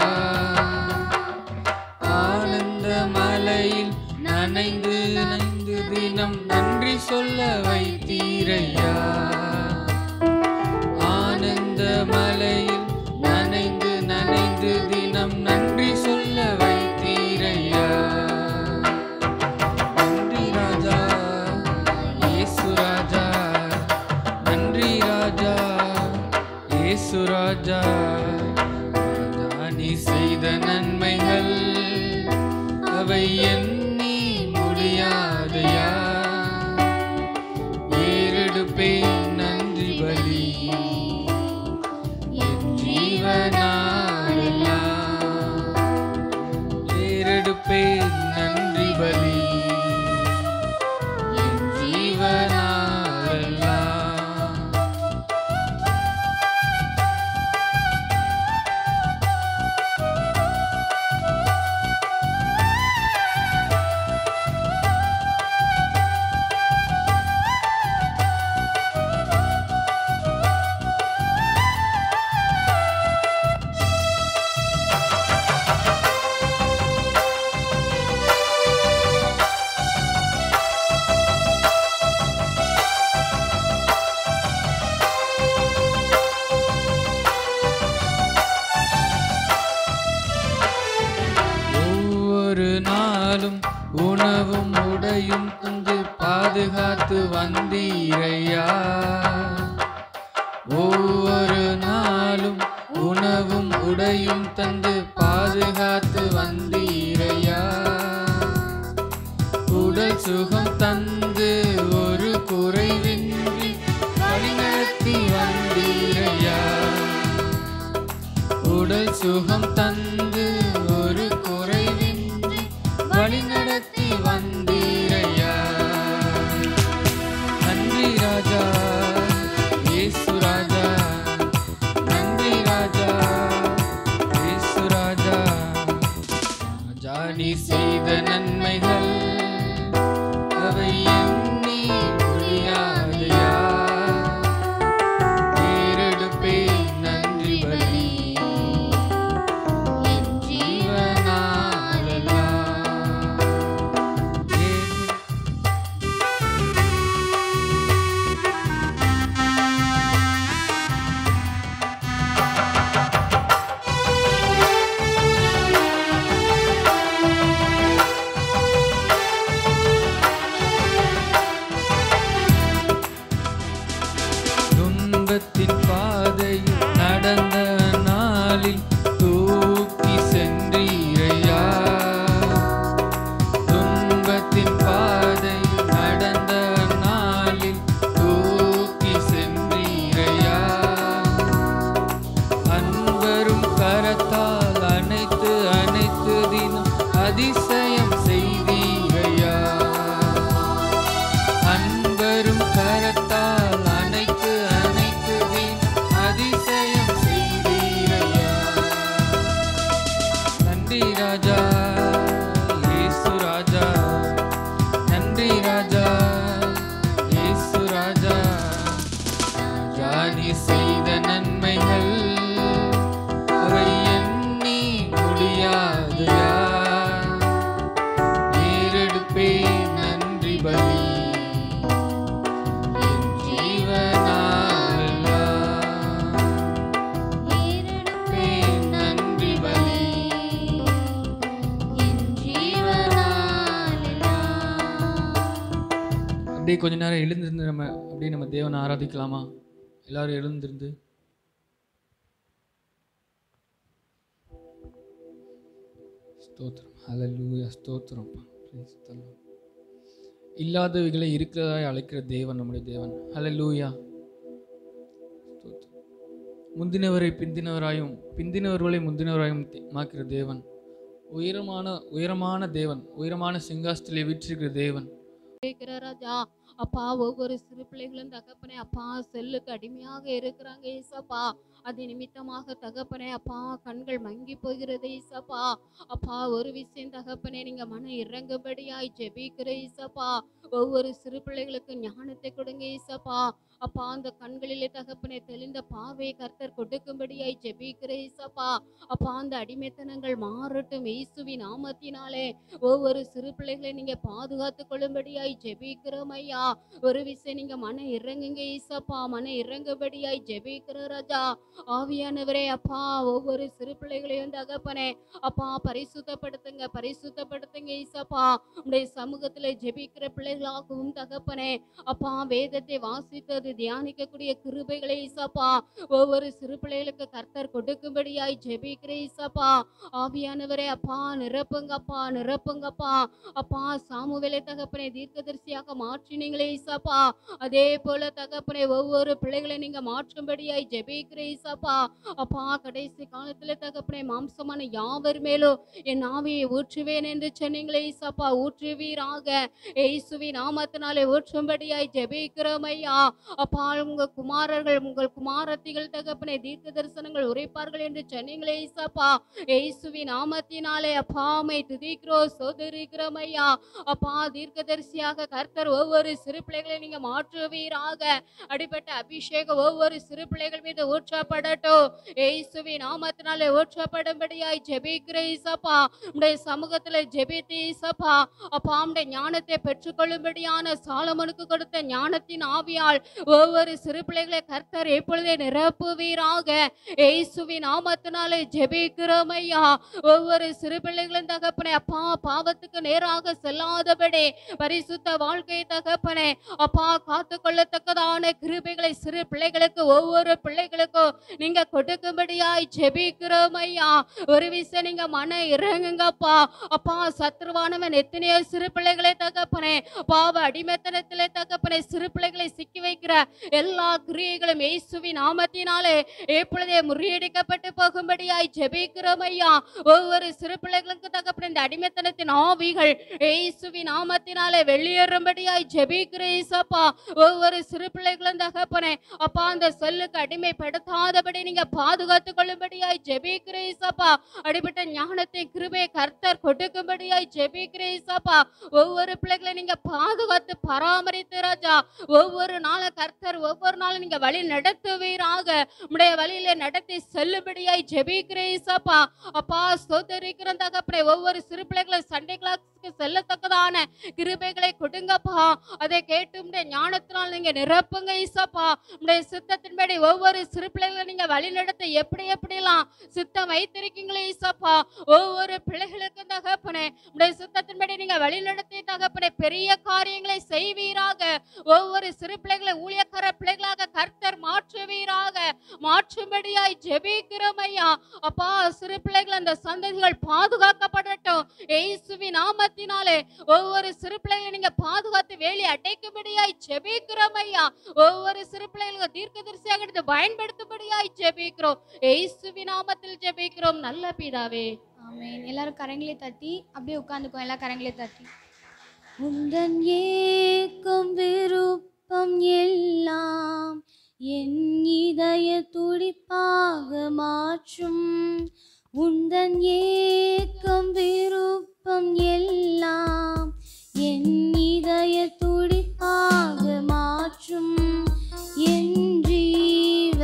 ஆனந்த மலையில் நனைந்து நனைந்து தினம் நன்றி சொல்ல வைத்தீரையா. ஆனந்த மலையில் நனைந்து நனைந்து தினம் நன்றி சொல்ல வைத்தீரையா. நன்றி ராஜா இயேசு ராஜா, நன்றி ராஜா இயேசு ராஜா. ராஜா நீ செய்த நன்மைகள் அவை எண்ணி முடியாதையா. ஏறெடுப்பேன் நன்றி பலி என் ஜீவனாலெல்லாம். ஏறெடுப்பேன் நன்றி பலி என் ஜீவனாலெல்லாம். ஒவ்வொரு நாளும் உணவும் உடையும் தந்து பாதுகாத்து வந்தீரையா. ஒவ்வொரு நாளும் உணவும் உடையும் தந்து பாதுகாத்து வந்தீரையா. உடல் சுகம் தந்து ஒரு குறைவின் நீ செய்த நன்மைகள் அவை எண்ணி முடியாதையா. ஏறெடுப்பே நன்றி பலி என் ஜீவனாலெல்லாம். ஏறெடுப்பே நன்றி பலி என் ஜீவனாலெல்லாம். அப்படியே கொஞ்ச நேரம் எழுந்திருந்து நம்ம தேவனை ஆராதிக்கலாமா? எல்லாரும் எழுந்திருந்து ஸ்தோத்திரம். ஹல்லேலூயா. ஸ்தோத்திரம். இல்லாதவைகளை இருக்கிறதாய் அழைக்கிற தேவன் நம்முடைய தேவன். ஹல்லேலூயா. முந்தினவரை பிந்தினவராயும் பிந்தினவர்களை முந்தினவராயும் மாக்கிற தேவன். உயரமான தேவன். உயரமான சிங்காசனத்திலே வீற்றிருக்கிற தேவன். ராஜா அப்பா, ஒவ்வொரு சிறு பிள்ளைகளும் தகப்பனே அப்பா செல்லுக்கு அடிமையாக இருக்கிறாங்க ஏசப்பா. அது நிமித்தமாக தகப்பனே அப்பா கண்கள் மங்கி போகிறது ஏசப்பா. அப்பா ஒரு விஷயம் தகப்பனே, நீங்க மனம் இறங்கும்படியாய் ஜெபிக்கிற ஏசப்பா. ஒவ்வொரு சிறு பிள்ளைகளுக்கு ஞானத்தை கொடுங்க ஏசப்பா. அப்பா அந்த கண்களிலே தகப்பனே தெளிந்த பார்வை கர்த்தர் கொடுக்கும்படியாய் ஜெபிக்கிற ஏசப்பா. அப்பா அந்த அடிமைத்தனங்கள் மாறட்டும் இயேசுவின் நாமத்தினாலே. ஒவ்வொரு சிறு பிள்ளைகளை நீங்க பாதுகாத்து கொள்ளும்படியாய் ஜெபிக்கிறோம் ஐயா. ஒரு விஷயம் நீங்க மனம் இறங்குங்க ஏசப்பா. மனம் இறங்கும்படியாய் ஜெபிக்கிற ராஜா. ஆவியானவரே அப்பா ஒவ்வொரு சிறு பிள்ளைகளையும் தகப்பனே அப்பா பரிசுத்தப்படுத்துங்க ஏசப்பா. உடைய சமூகத்துல ஜெபிக்கிற பிள்ளைகளாகவும் தகப்பனே அப்பா வேதத்தை வாசித்தது தியானிக்கக்கூடிய கிருபைகளை ஏசப்பா ஒவ்வொரு சிறு பிள்ளைகளுக்கு கர்த்தர் கொடுக்கும்படியாய் ஜெபிக்கிற ஏசப்பா. ஆவியானவரே அப்பா நிரப்புங்கப்பா. அப்பா சாமுவேலை தகப்பனே தீர்க்கதரிசியாக மாற்றினீங்களே ஏசப்பா. அதே போல தகப்பனே ஒவ்வொரு பிள்ளைகளை நீங்க மாற்றும்படியாய் ஜெபிக்கிற ஏசப்பா. அப்பா கடைசி காலத்துல தகப்பனே மாம்சமான யாவர் மேலும் என் ஆவியை ஊற்றுவேன் என்று சொன்னீங்களே ஏசப்பா. ஊற்றுவீராக இயேசுவின் நாமத்தினாலே ஊற்றும்படியாய் ஜெபிக்கிறோம் ஐயா. அப்பா உங்கள் குமாரத்திகள் தகப்பனே தீர்க்க தரிசனங்கள் உரைப்பார்கள் என்று சொன்னீங்களே ஏசப்பா. இயேசுவின் நாமத்தினாலே அப்பாமை துதிக்கிறோம் சோதரிக்கிறோம் ஐயா. அப்பா தீர்க்கதரிசியாக கர்த்தர் ஒவ்வொரு சிறு பிள்ளைகளை நீங்க மாற்றுவீராக. அடிப்பட்ட அபிஷேகம் ஒவ்வொரு சிறு பிள்ளைகள் மீது ஊற்றப்படட்டும். இயேசுவின் நாமத்தினாலே ஊற்றப்படும்படியாய் ஜெபிக்கிற ஏசப்பா. உடைய சமூகத்துல ஜெபித்து ஏசப்பா அப்பா உடைய ஞானத்தை பெற்றுக்கொள்ளும்படியான சாலமோனுக்கு கொடுத்த ஞானத்தின் ஆவியால் ஒவ்வொரு சிறு பிள்ளைகளை கர்த்தர் எப்பொழுதே நிரப்புவீராக. இயேசுவின் நாமத்தினாலே ஜெபிக்கிறோம் ஐயா. ஒவ்வொரு சிறு பிள்ளைகளும் தகப்பனே அப்பா பாவத்துக்கு நேராக செல்லாதபடி பரிசுத்த வாழ்க்கை தகப்பனே அப்பா காத்து கொள்ளத்தக்கதான கிருபைகளை சிறு பிள்ளைகளுக்கு ஒவ்வொரு பிள்ளைகளுக்கும் நீங்க கொடுக்கும்படியாய் ஜெபிக்கிறோம் ஐயா. ஒரு விஷயம் நீங்க மன இறங்குங்கப்பா. அப்பா சத்ருவானவன் எத்தனையோ சிறு பிள்ளைகளை தகப்பனே பாவ அடிமைத்தனத்திலே தகப்பனே சிறு பிள்ளைகளை சிக்கி வைக்கிற எல்லா கிரியைகளும் இயேசுவின் நாமத்தினாலே எப்பொழுதே முறியடிக்கப்பட்டு போகும்படியாய் ஜெபிக்கிறோம் ஐயா. ஒவ்வொரு சிறு பிள்ளைகளுக்கு தகப்பனே இந்த அடிமைத்தனத்தின் ஆவிகள் இயேசுவின் நாமத்தினாலே வெளியேறும்படியாய் ஜெபிக்கிற ஏசப்பா. ஒவ்வொரு சிறு பிள்ளைகளும் தகப்பனே அப்பா அந்த சொல்லுக்கு அடிமைப்படுத்தாதபடி நீங்க பாதுகாத்துக் கொள்ளும்படியாய் ஜெபிக்கிற ஏசப்பா. அடிப்பட்ட ஞானத்தை கிருபையை கர்த்தர் கொடுக்கும்படியாய் ஜெபிக்கிற ஏசப்பா. ஒவ்வொரு பிள்ளைகளை நீங்க பாதுகாத்து பராமரித்து ராஜா ஒவ்வொரு நாளும் கர்த்தர் ஒவ்வொரு நாளும் நீங்க வழி நடத்துவீராக. உடைய வழியில நடத்தி செல்லும்படியாய் ஜெபிக்கிற ஏசப்பா. அப்பா ஸ்தோத்திரிக்கிற தகப்பனே ஒவ்வொரு சிறு பிள்ளைகளை சண்டே கிளாஸ்க்கு செல்லத்தக்கதான கிருபைகளை கொடுங்கப்பா. அதை கேட்டு உடைய ஞானத்தினால் நீங்க நிரப்புங்க ஏசப்பா. உடைய சித்தத்தின்படி ஒவ்வொரு சிறு பிள்ளைகளை நீங்க வழி நடத்த எப்படிலாம் சித்தம் வைத்திருக்கீங்களே ஏசப்பா. ஒவ்வொரு பிள்ளைகளுக்கும் தகப்பனே உடைய சித்தத்தின்படி நீங்க வழி நடத்தி தகப்பனே பெரிய காரியங்களை செய்வீராக. ஒவ்வொரு சிறு பிள்ளைகளை ஊழியக்கார பிள்ளைகளாக கர்த்தர் மாற்றும்படியாய் ஜெபிக்கிறோம் ஐயா. அப்பா சிறு பிள்ளைகள் அந்த சந்ததிகள் பாதுகாக்கப்படட்டும் இயேசுவின் நாமத்தினாலே. ஒவ்வொரு சிறு பிள்ளைகளை நீங்க பாதுகாத்து வேலி அடைக்கும்படியாய் ஜெபிக்கிறோம் ஐயா. ஒவ்வொரு சிறு பிள்ளைகளுக்கு தீர்க்கதரிசியாக எடுத்து பயன்படுத்தும்படியாய் ஜெபிக்கிறோம் இயேசுவின் நாமத்தில் ஜெபிக்கிறோம் நல்ல பிதாவே ஆமென். எல்லாரும் கரங்களை தட்டி அப்படியே உட்கார்ந்துக்கோ. எல்லா கரங்களை தட்டி உந்தன் ஏக்கம் விருப்பம் எல்லாம் என் இதய துடிப்பாக மாற்றும். உந்தன் ஏக்கம் விருப்பம் எல்லாம் என் இதய துடிப்பாக மாற்றும். என் ஜீவ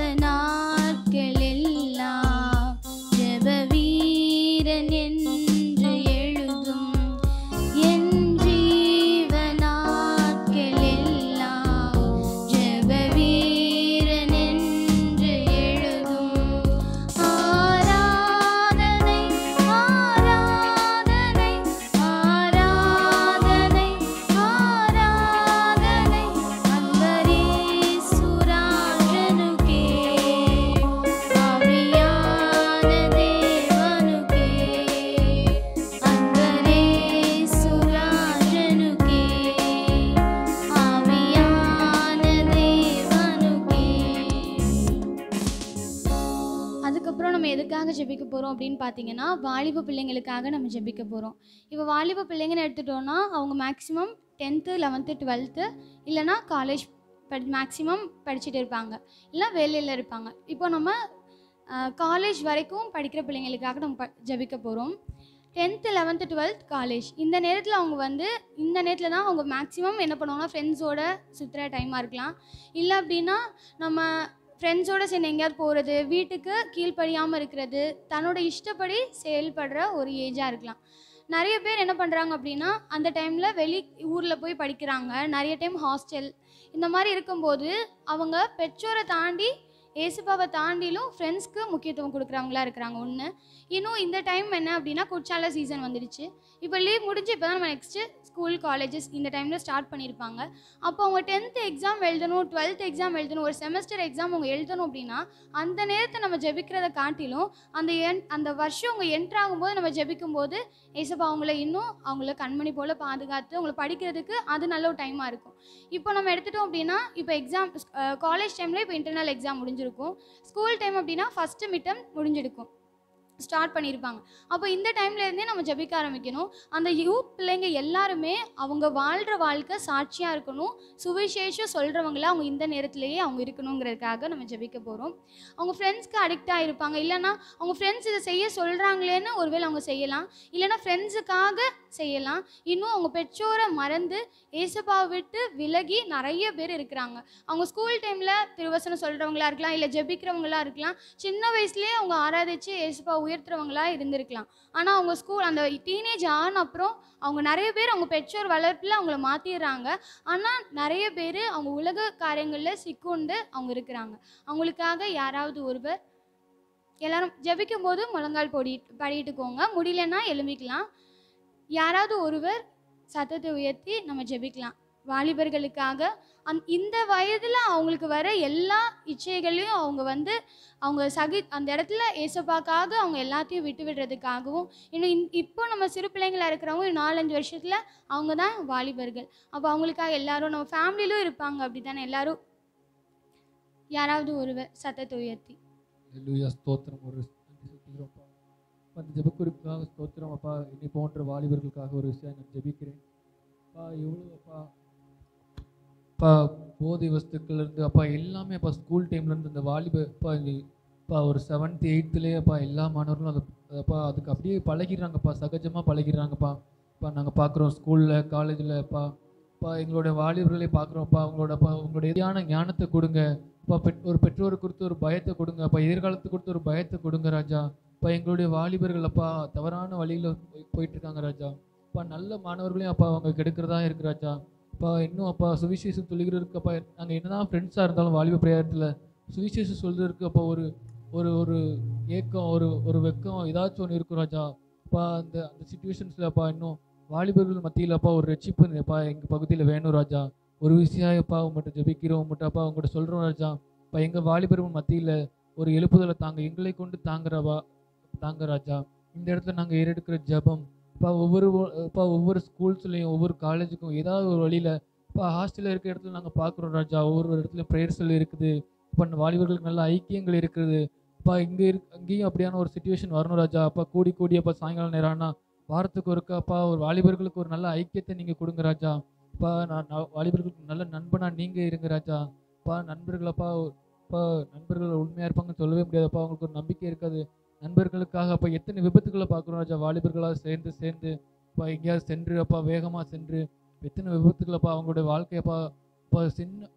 எதுக்காக ஜெபிக்க போகிறோம் அப்படின்னு பார்த்தீங்கன்னா, வாலிப பிள்ளைங்களுக்காக நம்ம ஜெபிக்க போகிறோம். இப்போ வாலிப பிள்ளைங்கன்னு எடுத்துட்டோன்னா, அவங்க மேக்ஸிமம் 10th 11th 12th இல்லைனா காலேஜ் மேக்ஸிமம் படிச்சுட்டு இருப்பாங்க, இல்லை வேலையில் இருப்பாங்க. இப்போ நம்ம காலேஜ் வரைக்கும் படிக்கிற பிள்ளைங்களுக்காக நம்ம ஜெபிக்க போகிறோம். 10th 11th 12th காலேஜ் இந்த நேரத்தில் அவங்க வந்து இந்த நேரத்தில் தான் அவங்க மேக்ஸிமம் என்ன பண்ணுவாங்கன்னா ஃப்ரெண்ட்ஸோட சுற்றுற டைமாக இருக்கலாம். இல்லை அப்படின்னா நம்ம ஃப்ரெண்ட்ஸோடு சேர்ந்து எங்கேயாவது போகிறது, வீட்டுக்கு கீழ்ப்படியாமல் இருக்கிறது, தன்னோட இஷ்டப்படி செயல்படுற ஒரு ஏஜாக இருக்கலாம். நிறைய பேர் என்ன பண்ணுறாங்க அப்படின்னா அந்த டைமில் ஊரில் போய் படிக்கிறாங்க. நிறைய டைம் ஹாஸ்டல் இந்த மாதிரி இருக்கும்போது அவங்க பெற்றோரை தாண்டி ஏசுப்பாவை தாண்டிலும் ஃப்ரெண்ட்ஸ்க்கு முக்கியத்துவம் கொடுக்குறவங்களா இருக்கிறாங்க. ஒன்று இன்னும் இந்த டைம் என்ன அப்படின்னா குற்றால சீசன் வந்துடுச்சு. இப்போ லீவ் முடிஞ்சு இப்போ தான் நம்ம நெக்ஸ்ட்டு ஸ்கூல் காலேஜஸ் இந்த டைமில் ஸ்டார்ட் பண்ணியிருப்பாங்க. அப்போ அவங்க 10th எக்ஸாம் எழுதணும், 12th எக்ஸாம் எழுதணும், ஒரு செமஸ்டர் எக்ஸாம் அவங்க எழுதணும் அப்படின்னா அந்த நேரத்தை நம்ம ஜெபிக்கிறத காட்டிலும் அந்த வருஷம் அவங்க என்ட்ராகும்போது நம்ம ஜெபிக்கும்போது ஏசப்பா அவங்கள இன்னும் அவங்கள கண்மணி போல் பாதுகாத்து அவங்கள படிக்கிறதுக்கு அது நல்ல ஒரு டைமாக இருக்கும். இப்போ நம்ம எடுத்துட்டோம் அப்படின்னா இப்போ எக்ஸாம் காலேஜ் டைமில் இப்போ இன்டர்னல் எக்ஸாம் முடிஞ்சிருக்கும். ஸ்கூல் டைம் அப்படின்னா ஃபஸ்ட்டு மிட் டர்ம் முடிஞ்சிருக்கும், ஸ்டார்ட் பண்ணியிருப்பாங்க. அப்போ இந்த டைம்லேருந்தே நம்ம ஜெபிக்க ஆரம்பிக்கணும். அந்த யூத் பிள்ளைங்க எல்லாருமே அவங்க வாழ்கிற வாழ்க்கை சாட்சியாக இருக்கணும், சுவிசேஷம் சொல்கிறவங்கள அவங்க இந்த நேரத்துலேயே அவங்க இருக்கணுங்கிறதுக்காக நம்ம ஜெபிக்க போகிறோம். அவங்க ஃப்ரெண்ட்ஸ்க்கு அடிக்ட் ஆகிருப்பாங்க, இல்லைனா அவங்க ஃப்ரெண்ட்ஸ் இதை செய்ய சொல்கிறாங்களேன்னு ஒருவேளை அவங்க செய்யலாம், இல்லைனா ஃப்ரெண்ட்ஸுக்காக செய்யலாம். இன்னும் அவங்க பெற்றோரை மறந்து ஏசப்பாவை விட்டு விலகி நிறைய பேர் இருக்கிறாங்க. அவங்க ஸ்கூல் டைமில் திருவசனம் சொல்கிறவங்களா இருக்கலாம், இல்லை ஜெபிக்கிறவங்களா இருக்கலாம், சின்ன வயசுலேயே அவங்க ஆராதிச்சு ஏசப்பா உயர்த்துறவங்களா இருந்திருக்கலாம். ஆனால் அவங்க ஸ்கூல் அந்த டீனேஜ் ஆன அப்புறம் அவங்க நிறைய பேர் அவங்க பெற்றோர் வளர்ப்பில் அவங்கள மாற்றிடுறாங்க. ஆனால் நிறைய பேர் அவங்க உலக காரியங்களில் சிக்குண்டு அவங்க இருக்கிறாங்க. அவங்களுக்காக யாராவது ஒருவர் எல்லாரும் ஜெபிக்கும் போது முழங்கால் படிட்டுக்கோங்க, முடியலன்னா எழும்பிக்கலாம். யாராவது ஒருவர் சத்தத்தை உயர்த்தி நம்ம ஜெபிக்கலாம். வாலிபர்களுக்காக இந்த வயதில் அவங்களுக்கு வர எல்லா இச்சைகளையும் அவங்க வந்து அவங்க அந்த இடத்துல ஏசப்பாக்காக அவங்க எல்லாத்தையும் விட்டு விடுறதுக்காகவும், இன்னும் இப்போ நம்ம சிறு பிள்ளைங்களாக இருக்கிறவங்க 4-5 வருஷத்தில் அவங்க தான் வாலிபர்கள். அப்போ அவங்களுக்காக எல்லாரும் நம்ம ஃபேமிலியிலும் இருப்பாங்க. அப்படி தானே எல்லாரும் யாராவது ஒருவர் சத்தத்தை உயர்த்தி ஸ்தோத்திரம். ஒரு அந்த ஜெபக்குறிப்புக்காக ஸ்தோத்திரம் அப்பா. என்னை போன்ற வாலிபர்களுக்காக ஒரு விஷயம் நான் ஜெபிக்கிறேன் அப்பா. எவ்வளோ அப்பா போதை வஸ்துக்கள்லேருந்து அப்பா எல்லாமே அப்பா ஸ்கூல் டைம்லேருந்து இந்த அப்பா ஒரு 7th 8thலேயே அப்பா எல்லா மாணவர்களும் அப்பா அதுக்கு அப்படியே பழகிடுறாங்கப்பா, சகஜமாக பழகிடுறாங்கப்பா. அப்பா நாங்கள் பார்க்குறோம் ஸ்கூலில் காலேஜில் அப்பா எங்களுடைய வாலிபர்களே பார்க்குறோம்ப்பா. உங்களுடைய எதிரான ஞானத்தை கொடுங்க அப்பா. ஒரு பெற்றோரை கொடுத்து ஒரு பயத்தை கொடுங்க அப்பா, எதிர்காலத்துக்கு கொடுத்து ஒரு பயத்தை கொடுங்க ராஜா. அப்பா எங்களுடைய வாலிபர்கள் அப்பா தவறான வழியில் போயிட்டுருக்காங்க ராஜா. அப்பா நல்ல மாணவர்களையும் அப்பா அவங்க கெடுக்கிறதா இருக்கு ராஜா. அப்பா இன்னும் அப்பா சுவிசேஷம் சொல்லுகிறதுக்கு அப்பா நாங்கள் என்னதான் ஃப்ரெண்ட்ஸாக இருந்தாலும் வாலிப பிரயாரத்தில் சுவிசேஷம் சொல்கிறதுக்கு அப்பா ஒரு ஒரு ஒரு ஏக்கம் ஒரு வெக்கம் ஏதாச்சும் ஒன்று இருக்கும் ராஜா. அப்பா அந்த சுச்சுவேஷன்ஸில் அப்பா இன்னும் வாலிபர்கள் மத்தியில் அப்பா ஒரு ரட்சிப்பு அப்பா எங்கள் பகுதியில் வேணும் ராஜா. ஒரு விஷயம் அப்பா உங்கள்கிட்ட ஜெபிக்கிறோம், உங்கள்கிட்ட அப்பா உங்கள்கிட்ட சொல்கிறோம் ராஜா. இப்போ எங்கள் வாலிபர்கள் மத்தியில் ஒரு எழுப்புதலை எங்களை கொண்டு தாங்க ராஜா. இந்த இடத்துல நாங்கள் ஏறெடுக்கிற ஜெபம் ஒவ்வொரு ஸ்கூல்ஸ்லையும் ஒவ்வொரு காலேஜுக்கும் ஏதாவது ஒரு வழியில் ஹாஸ்டலில் இருக்கிற இடத்துல நாங்கள் பார்க்குறோம் ராஜா. ஒவ்வொரு இடத்துல ப்ரேயர்ஸில் இருக்குது வாலிபர்களுக்கு நல்ல ஐக்கியங்கள் இருக்குது அங்கேயும் அப்படியான ஒரு சுச்சுவேஷன் வரணும் ராஜா. கூடி சாயங்காலம் நேரம்னா வாரத்துக்கு ஒருக்கா ஒரு வாலிபர்களுக்கு ஒரு நல்ல ஐக்கியத்தை நீங்கள் கொடுங்க ராஜா. நான் வாலிபர்களுக்கு நல்ல நண்பனாக நீங்கள் இருங்க ராஜா. நண்பர்கள் உண்மையாக இருப்பாங்கன்னு சொல்லவே முடியாதுப்பா. அவங்களுக்கு ஒரு நம்பிக்கை இருக்காது நண்பர்களுக்காக. எத்தனை விபத்துக்களை பார்க்குறோம் ராஜா. வாலிபர்களாக சேர்ந்து எங்கேயாவது சென்று வேகமாக சென்று எத்தனை விபத்துக்களப்பா அவங்களுடைய வாழ்க்கையப்பா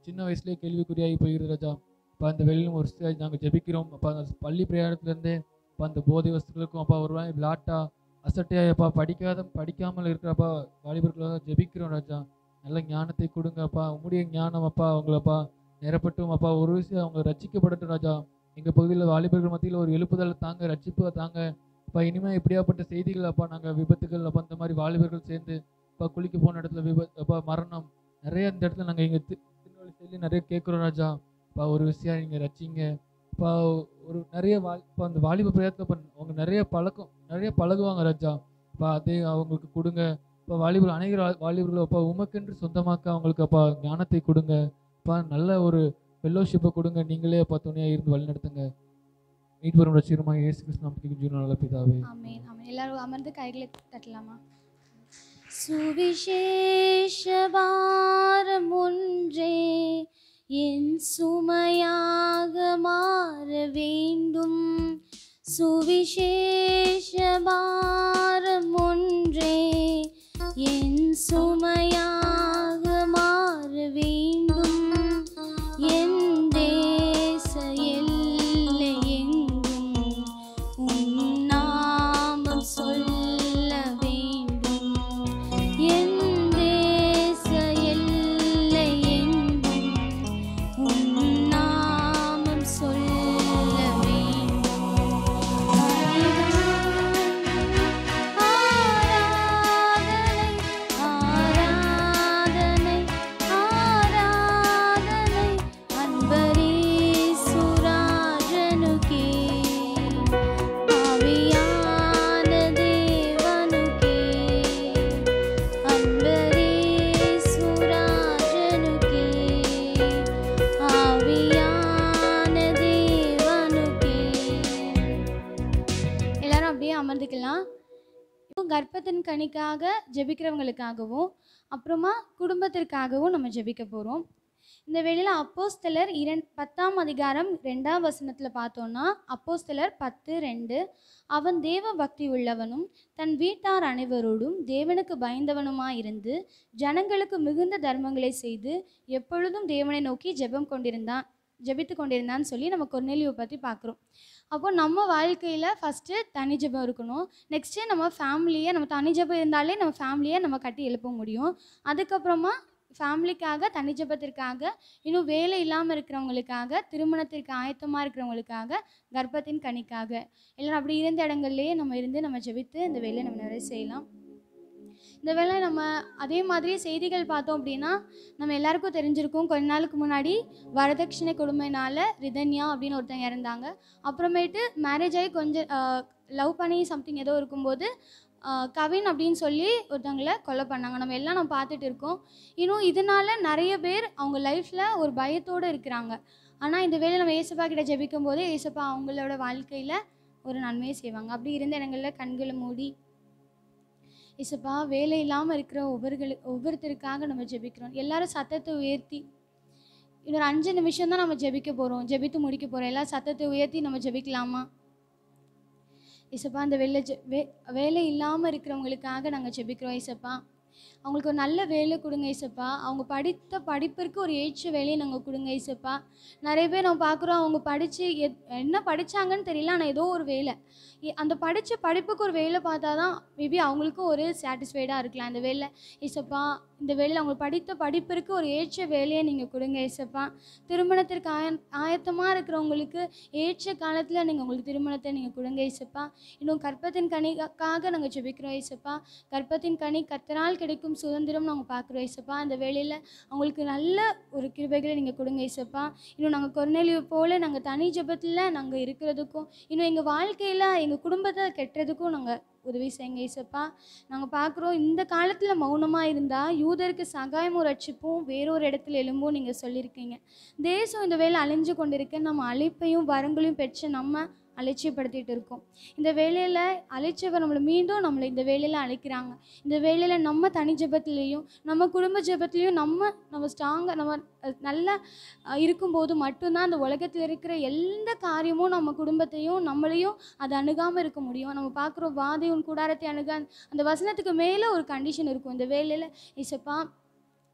சின்ன வயசுலேயே கேள்விக்குறியாகி போயிடுது ராஜா. அந்த வெளியிலும் ஒரு நாங்கள் ஜெபிக்கிறோம் அந்த பள்ளி பிரயாணத்துலேருந்தே அந்த போதை வஸ்துக்களுக்கும் ஒரு விளாட்டா அசட்டையாப்பா படிக்காமல் இருக்கிறப்பா வாலிபர்களாக ஜெபிக்கிறோம் ராஜா. நல்ல ஞானத்தை கொடுங்கப்பா. உங்களுடைய ஞானம் அவங்களப்பா நிரப்பட்டும் ஒரு விஷயம் அவங்க ரட்சிக்கப்படட்டும் ராஜா. எங்கள் பகுதியில் வாலிபர்கள் மத்தியில் ஒரு எழுப்புதல் தாங்க, ரட்சிப்பு தாங்க. இனிமேல் இப்படியாப்பட்ட செய்திகள் நாங்கள் விபத்துகள் அந்த மாதிரி வாலிபர்கள் சேர்ந்து குளிக்க போன இடத்துல மரணம் நிறைய இந்த இடத்துல நாங்கள் எங்கள் திருநெல்வேலி சைட்லேயும் நிறைய கேட்குறோம் ராஜா. ஒரு விஷயம் நீங்கள் ரட்சிங்க ஒரு நிறைய அந்த வாலிப பிரயத்தில் அவங்க நிறைய பழகுவாங்க ராஜா. அதே அவங்களுக்கு கொடுங்க. வாலிபர்கள் அநேக வாலிபர்கள் உமக்கென்று சொந்தமாக்க அவங்களுக்கு ஞானத்தை கொடுங்க. நல்ல ஒரு ஃபெல்லோஷிப்பை கொடுங்க. நீங்களே துணையாக இருந்து வழி நடத்துங்க. மீட்பரும் ரட்சகருமாகிய இயேசு கிறிஸ்து நாமத்தில் ஜீவனுள்ள நல்ல பிதாவே. ஆமென் ஆமென். எல்லாரும் அமர்ந்து கைகளை தட்டலாமா? சுவிசேஷபாரம் ஒன்றே என் சுமையாக மாற வேண்டும். சுவிசேஷபாரம் ஒன்றே என் சுமையாக மாற வேண்டும். என் தேச எல்லையெங்கும் உம் நாமம் சொல்ல வேண்டும். என் தேச எல்லையெங்கும் உம் நாமம் சொல்ல வேண்டும். ஆராதனை ஆராதனை அன்பரேசு ராஜனுக்கே, ஆவியான தேவனுக்கே, அன்பரேசு ராஜனுக்கே, ஆவியான தேவனுக்கே. எல்லாரும் அப்படியே அமர்ந்துக்கலாம். இப்போ கர்ப்பத்தின் கனிக்காக ஜெபிக்கிறவங்களுக்காகவும் அப்புறமா குடும்பத்திற்காகவும் நம்ம ஜெபிக்க போகிறோம். இந்த வேளையில் அப்போஸ்தலர் 10ஆம் அதிகாரம் 2ஆம் வசனத்தில் பார்த்தோன்னா, அப்போஸ்தலர் 10:2, அவன் தேவ பக்தி உள்ளவனும் தன் வீட்டார் அனைவரோடும் தேவனுக்கு பயந்தவனுமாயிருந்து ஜனங்களுக்கு மிகுந்த தர்மங்களை செய்து எப்பொழுதும் தேவனை நோக்கி ஜெபித்து கொண்டிருந்தான்னு சொல்லி நம்ம கொர்நேலியுவை பற்றி பார்க்குறோம். அப்போ நம்ம வாழ்க்கையில் ஃபஸ்ட்டு தனி ஜெபம் இருக்கணும். நெக்ஸ்ட்டு நம்ம ஃபேமிலியை, நம்ம தனி ஜெபம் இருந்தாலே நம்ம ஃபேமிலியை நம்ம கட்டி எழுப்ப முடியும். அதுக்கப்புறமா ஃபேமிலிக்காக, தனி ஜெபத்திற்காக, இன்னும் வேலை இல்லாமல் இருக்கிறவங்களுக்காக, திருமணத்திற்கு ஆயத்தமாக இருக்கிறவங்களுக்காக, கர்ப்பத்தின் கனிக்காக, எல்லோரும் அப்படி இருந்த இடங்கள்லேயே நம்ம ஜெபித்து இந்த வேலையை நம்ம நிறைய செய்யலாம். இந்த வேளை நம்ம அதே மாதிரி செய்திகள் பார்த்தோம் அப்படின்னா, நம்ம எல்லாருக்கும் தெரிஞ்சிருக்கும், கொஞ்ச நாளுக்கு முன்னாடி வரதட்சணை கொடுமையினால் ரிதன்யா அப்படின்னு ஒருத்தங்க இறந்தாங்க. அப்புறமேட்டு மேரேஜ் ஆகி கொஞ்சம் லவ் பண்ணி சம்திங் ஏதோ இருக்கும்போது கவின் அப்படின்னு சொல்லி ஒருத்தவங்களை கொலை பண்ணாங்க. நம்ம பார்த்துட்டு இருக்கோம். இன்னும் இதனால் நிறைய பேர் அவங்க லைஃப்பில் ஒரு பயத்தோடு இருக்கிறாங்க. ஆனால் இந்த வேளை நம்ம ஏசப்பா கிட்ட ஜெபிக்கும் போது ஏசப்பா அவங்களோட வாழ்க்கையில் ஒரு நன்மையை செய்வாங்க. அப்படி இருந்த இடங்களில் கண்களை மூடி, ஏசப்பா வேலை இல்லாமல் இருக்கிற ஒவ்வொருத்தருக்காக நம்ம ஜெபிக்கிறோம். எல்லாரும் சத்தத்தை உயர்த்தி, இன்னொரு 5 நிமிஷம் தான் நம்ம ஜெபிக்க போகிறோம், ஜெபித்து முடிக்க போகிறோம். எல்லாம் சத்தத்தை உயர்த்தி நம்ம ஜெபிக்கலாமா? ஏசப்பா, அந்த வேலை இல்லாமல் இருக்கிறவங்களுக்காக நாங்கள் ஜெபிக்கிறோம். ஏசப்பா, அவங்களுக்கு ஒரு நல்ல வேலை கொடுங்க ஏசப்பா. அவங்க படித்த படிப்பிற்கு ஒரு ஏற்ற வேலையை நாங்கள் கொடுங்க ஏசப்பா. நிறைய பேர் நம்ம பார்க்குறோம், அவங்க படித்து என்ன படித்தாங்கன்னு தெரியல, ஆனால் ஏதோ ஒரு வேலை, அந்த படித்த படிப்புக்கு ஒரு வேலை பார்த்தா தான் மேபி அவங்களுக்கும் ஒரு சாட்டிஸ்ஃபைடாக இருக்கலாம் இந்த வேலை. ஏசப்பா, இந்த வேலையில் அவங்க படித்த படிப்பிற்கு ஒரு ஏற்ற வேலையை நீங்கள் கொடுங்க ஏசப்பா. திருமணத்திற்கு ஆயத்தமாக இருக்கிறவங்களுக்கு ஏற்ற காலத்தில் நீங்கள் உங்களுக்கு திருமணத்தை நீங்கள் கொடுங்க ஏசப்பா. இன்னும் கர்ப்பத்தின் கனிக்காக நாங்கள் ஜெபிக்கிறோம் ஏசப்பா. கர்ப்பத்தின் கனி கர்த்தரால் கிடைக்கும் சுதந்திரம் நாங்கள் பார்க்குறோம் ஏசப்பா. அந்த வேலையில் அவங்களுக்கு நல்ல ஒரு கிருபைகளை நீங்கள் கொடுங்க ஏசப்பா. இன்னும் நாங்கள் கொர்நேலியை போல் நாங்கள் தனி ஜெபத்தில் நாங்கள் இருக்கிறதுக்கும், இன்னும் எங்கள் வாழ்க்கையில் எங்கள் குடும்பத்தை கெட்டுறதுக்கும் நாங்கள் உதவி செய்யுங்க ஏசப்பா. நாங்கள் பார்க்குறோம், இந்த காலத்தில் மௌனமாக இருந்தால் யூதருக்கு சகாயமும் ரட்சிப்பும் வேறொரு இடத்துல எழும்பும் நீங்கள் சொல்லியிருக்கீங்க. தேசம் இந்த வேலை அழிஞ்சு கொண்டிருக்க, நம்ம அழைப்பையும் வரங்களையும் பெற்று நம்ம அலட்சியப்படுத்திட்டு இருக்கோம். இந்த வேலையில் அழைச்சவர் நம்மளை இந்த வேலையில் அழைக்கிறாங்க. இந்த வேலையில் நம்ம தனி ஜெபத்துலேயும் நம்ம குடும்ப ஜெபத்துலேயும் நம்ம ஸ்ட்ராங்காக நம்ம நல்லா இருக்கும்போது மட்டும்தான் அந்த உலகத்தில் இருக்கிற எந்த காரியமும் நம்ம குடும்பத்தையும் நம்மளையும் அது அணுகாமல் இருக்க முடியும். நம்ம பார்க்குறோம், வாதையும் கூடாரத்தை அந்த வசனத்துக்கு மேலே ஒரு கண்டிஷன் இருக்கும். இந்த வேலையில் ஏசப்பா,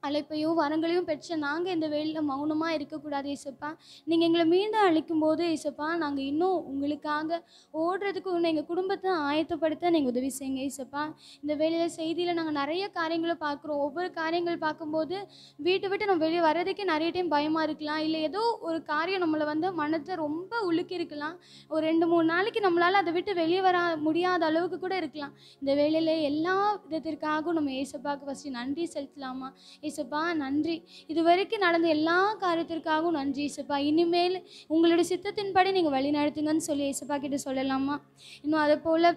அழைப்பையும் வரங்களையும் பெற்ற நாங்கள் இந்த வேலையில் மௌனமாக இருக்கக்கூடாது ஏசப்பா. நீங்கள் எங்களை மீண்டும் அழைக்கும்போது ஏசப்பா, நாங்கள் இன்னும் உங்களுக்காக ஓடுறதுக்கு இன்னும் எங்கள் குடும்பத்தை ஆயத்தப்படுத்த நீங்கள் உதவி செய்யுங்க ஏசப்பா. இந்த வேலையில் செய்தியில் நாங்கள் நிறைய காரியங்களை பார்க்குறோம். ஒவ்வொரு காரியங்கள் பார்க்கும்போது வீட்டை விட்டு நம்ம வெளியே வர்றதுக்கே நிறைய டைம் பயமாக இருக்கலாம். இல்லை ஏதோ ஒரு காரியம் நம்மளை மனத்தை ரொம்ப உலுக்கி இருக்கலாம். ஒரு 2-3 நாளைக்கு நம்மளால் அதை விட்டு வெளியே வர முடியாத அளவுக்கு கூட இருக்கலாம். இந்த வேலையில் எல்லா விதத்திற்காகவும் நம்ம ஏசப்பாவுக்கு ஃபஸ்ட்டு நன்றி செலுத்தலாமா? ஏசப்பா நன்றி, இது வரைக்கும் நடந்த எல்லா காரியத்திற்காகவும் நன்றி ஏசப்பா. இனிமேல் உங்களுடைய சித்தத்தின்படி நீங்கள் வழி நடத்துங்கன்னு சொல்லி ஏசப்பா கிட்ட சொல்லலாமா? இன்னும் அதை போல்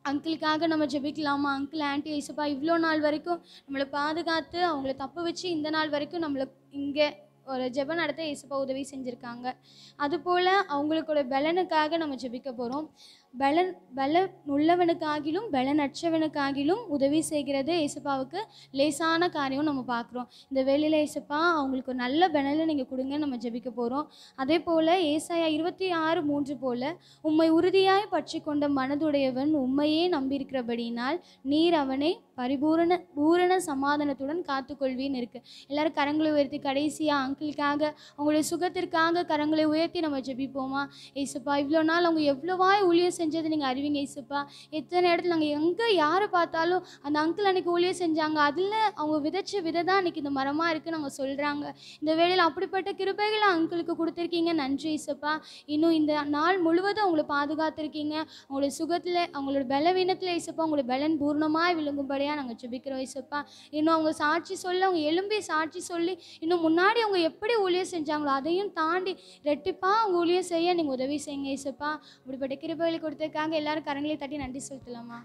அங்கிளுக்காக நம்ம ஜெபிக்கலாமா? அங்கிள், ஆண்டி, ஏசப்பா இவ்வளோ நாள் வரைக்கும் நம்மளை பாதுகாத்து அவங்கள தப்பு வச்சு இந்த நாள் வரைக்கும் நம்மளை இங்கே ஒரு ஜெபம் நடத்த இயேசுப்பா உதவி செஞ்சுருக்காங்க. அதுபோல் அவங்களுக்கோட பலனுக்காக நம்ம ஜெபிக்க போகிறோம். பலன் உள்ளவனுக்காகிலும் பலனற்றவனுக்காகிலும் உதவி செய்கிறது இயேசுப்பாவுக்கு லேசான காரியம் நம்ம பார்க்குறோம். இந்த வேளையில் இயேசுப்பா அவங்களுக்கு ஒரு நல்ல பலனை நீங்கள் கொடுங்க, நம்ம ஜெபிக்க போகிறோம். அதே போல் ஏசாயா 26:3 போல் உம்மை உறுதியாய் பற்றி கொண்ட மனதுடையவன் உம்மையே நம்பியிருக்கிறபடியினால் நீர் அவனை பூரண சமாதானத்துடன் காத்துக்கொள்வின்னு இருக்கு. எல்லாரும் கரங்களை உயர்த்தி கடைசியாக அங்கிளுக்காக அவங்களுடைய சுகத்திற்காக கரங்களை உயர்த்தி நம்ம ஜெபிப்போமா? ஏசுப்பா, இவ்வளோ நாள் அவங்க எவ்வளோவாய் ஊழியம் செஞ்சது நீங்கள் அறிவிங்க ஏசுப்பா. எத்தனை இடத்துல நாங்கள் எங்கே யாரை பார்த்தாலும் அந்த அங்கிள் அன்றைக்கி ஊழியம் செஞ்சாங்க, அதில் அவங்க விதைச்ச விதை தான் அன்றைக்கி இந்த மரமாக இருக்குன்னு அவங்க சொல்கிறாங்க. இந்த வேளையில் அப்படிப்பட்ட கிருபைகளை அங்கிளுக்கு கொடுத்துருக்கீங்க, நன்றி ஏசுப்பா. இன்னும் இந்த நாள் முழுவதும் அவங்களை பாதுகாத்துருக்கீங்க. அவங்களோட சுகத்தில் அவங்களோட பலவீனத்தில் ஏசுப்பா உங்களோட பலன் பூர்ணமாக விளங்கும்படியாக நாங்கள் ஜெபிக்கிறோம் ஏசுப்பா. இன்னும் அவங்க சாட்சி சொல்ல, அவங்க எழும்பி சாட்சி சொல்லி இன்னும் முன்னாடி அவங்க எப்படி ஊழியம் செஞ்சாங்களோ அதையும் தாண்டி ரெட்டிப்பாக அவங்க ஊழியம் செய்ய நீங்கள் உதவி செய்யுங்க ஏசுப்பா. அப்படிப்பட்ட கிருபைகளை கொடுத்ததுக்காக எல்லாரும் கரங்களை தட்டி நன்றி செலுத்தலாமா?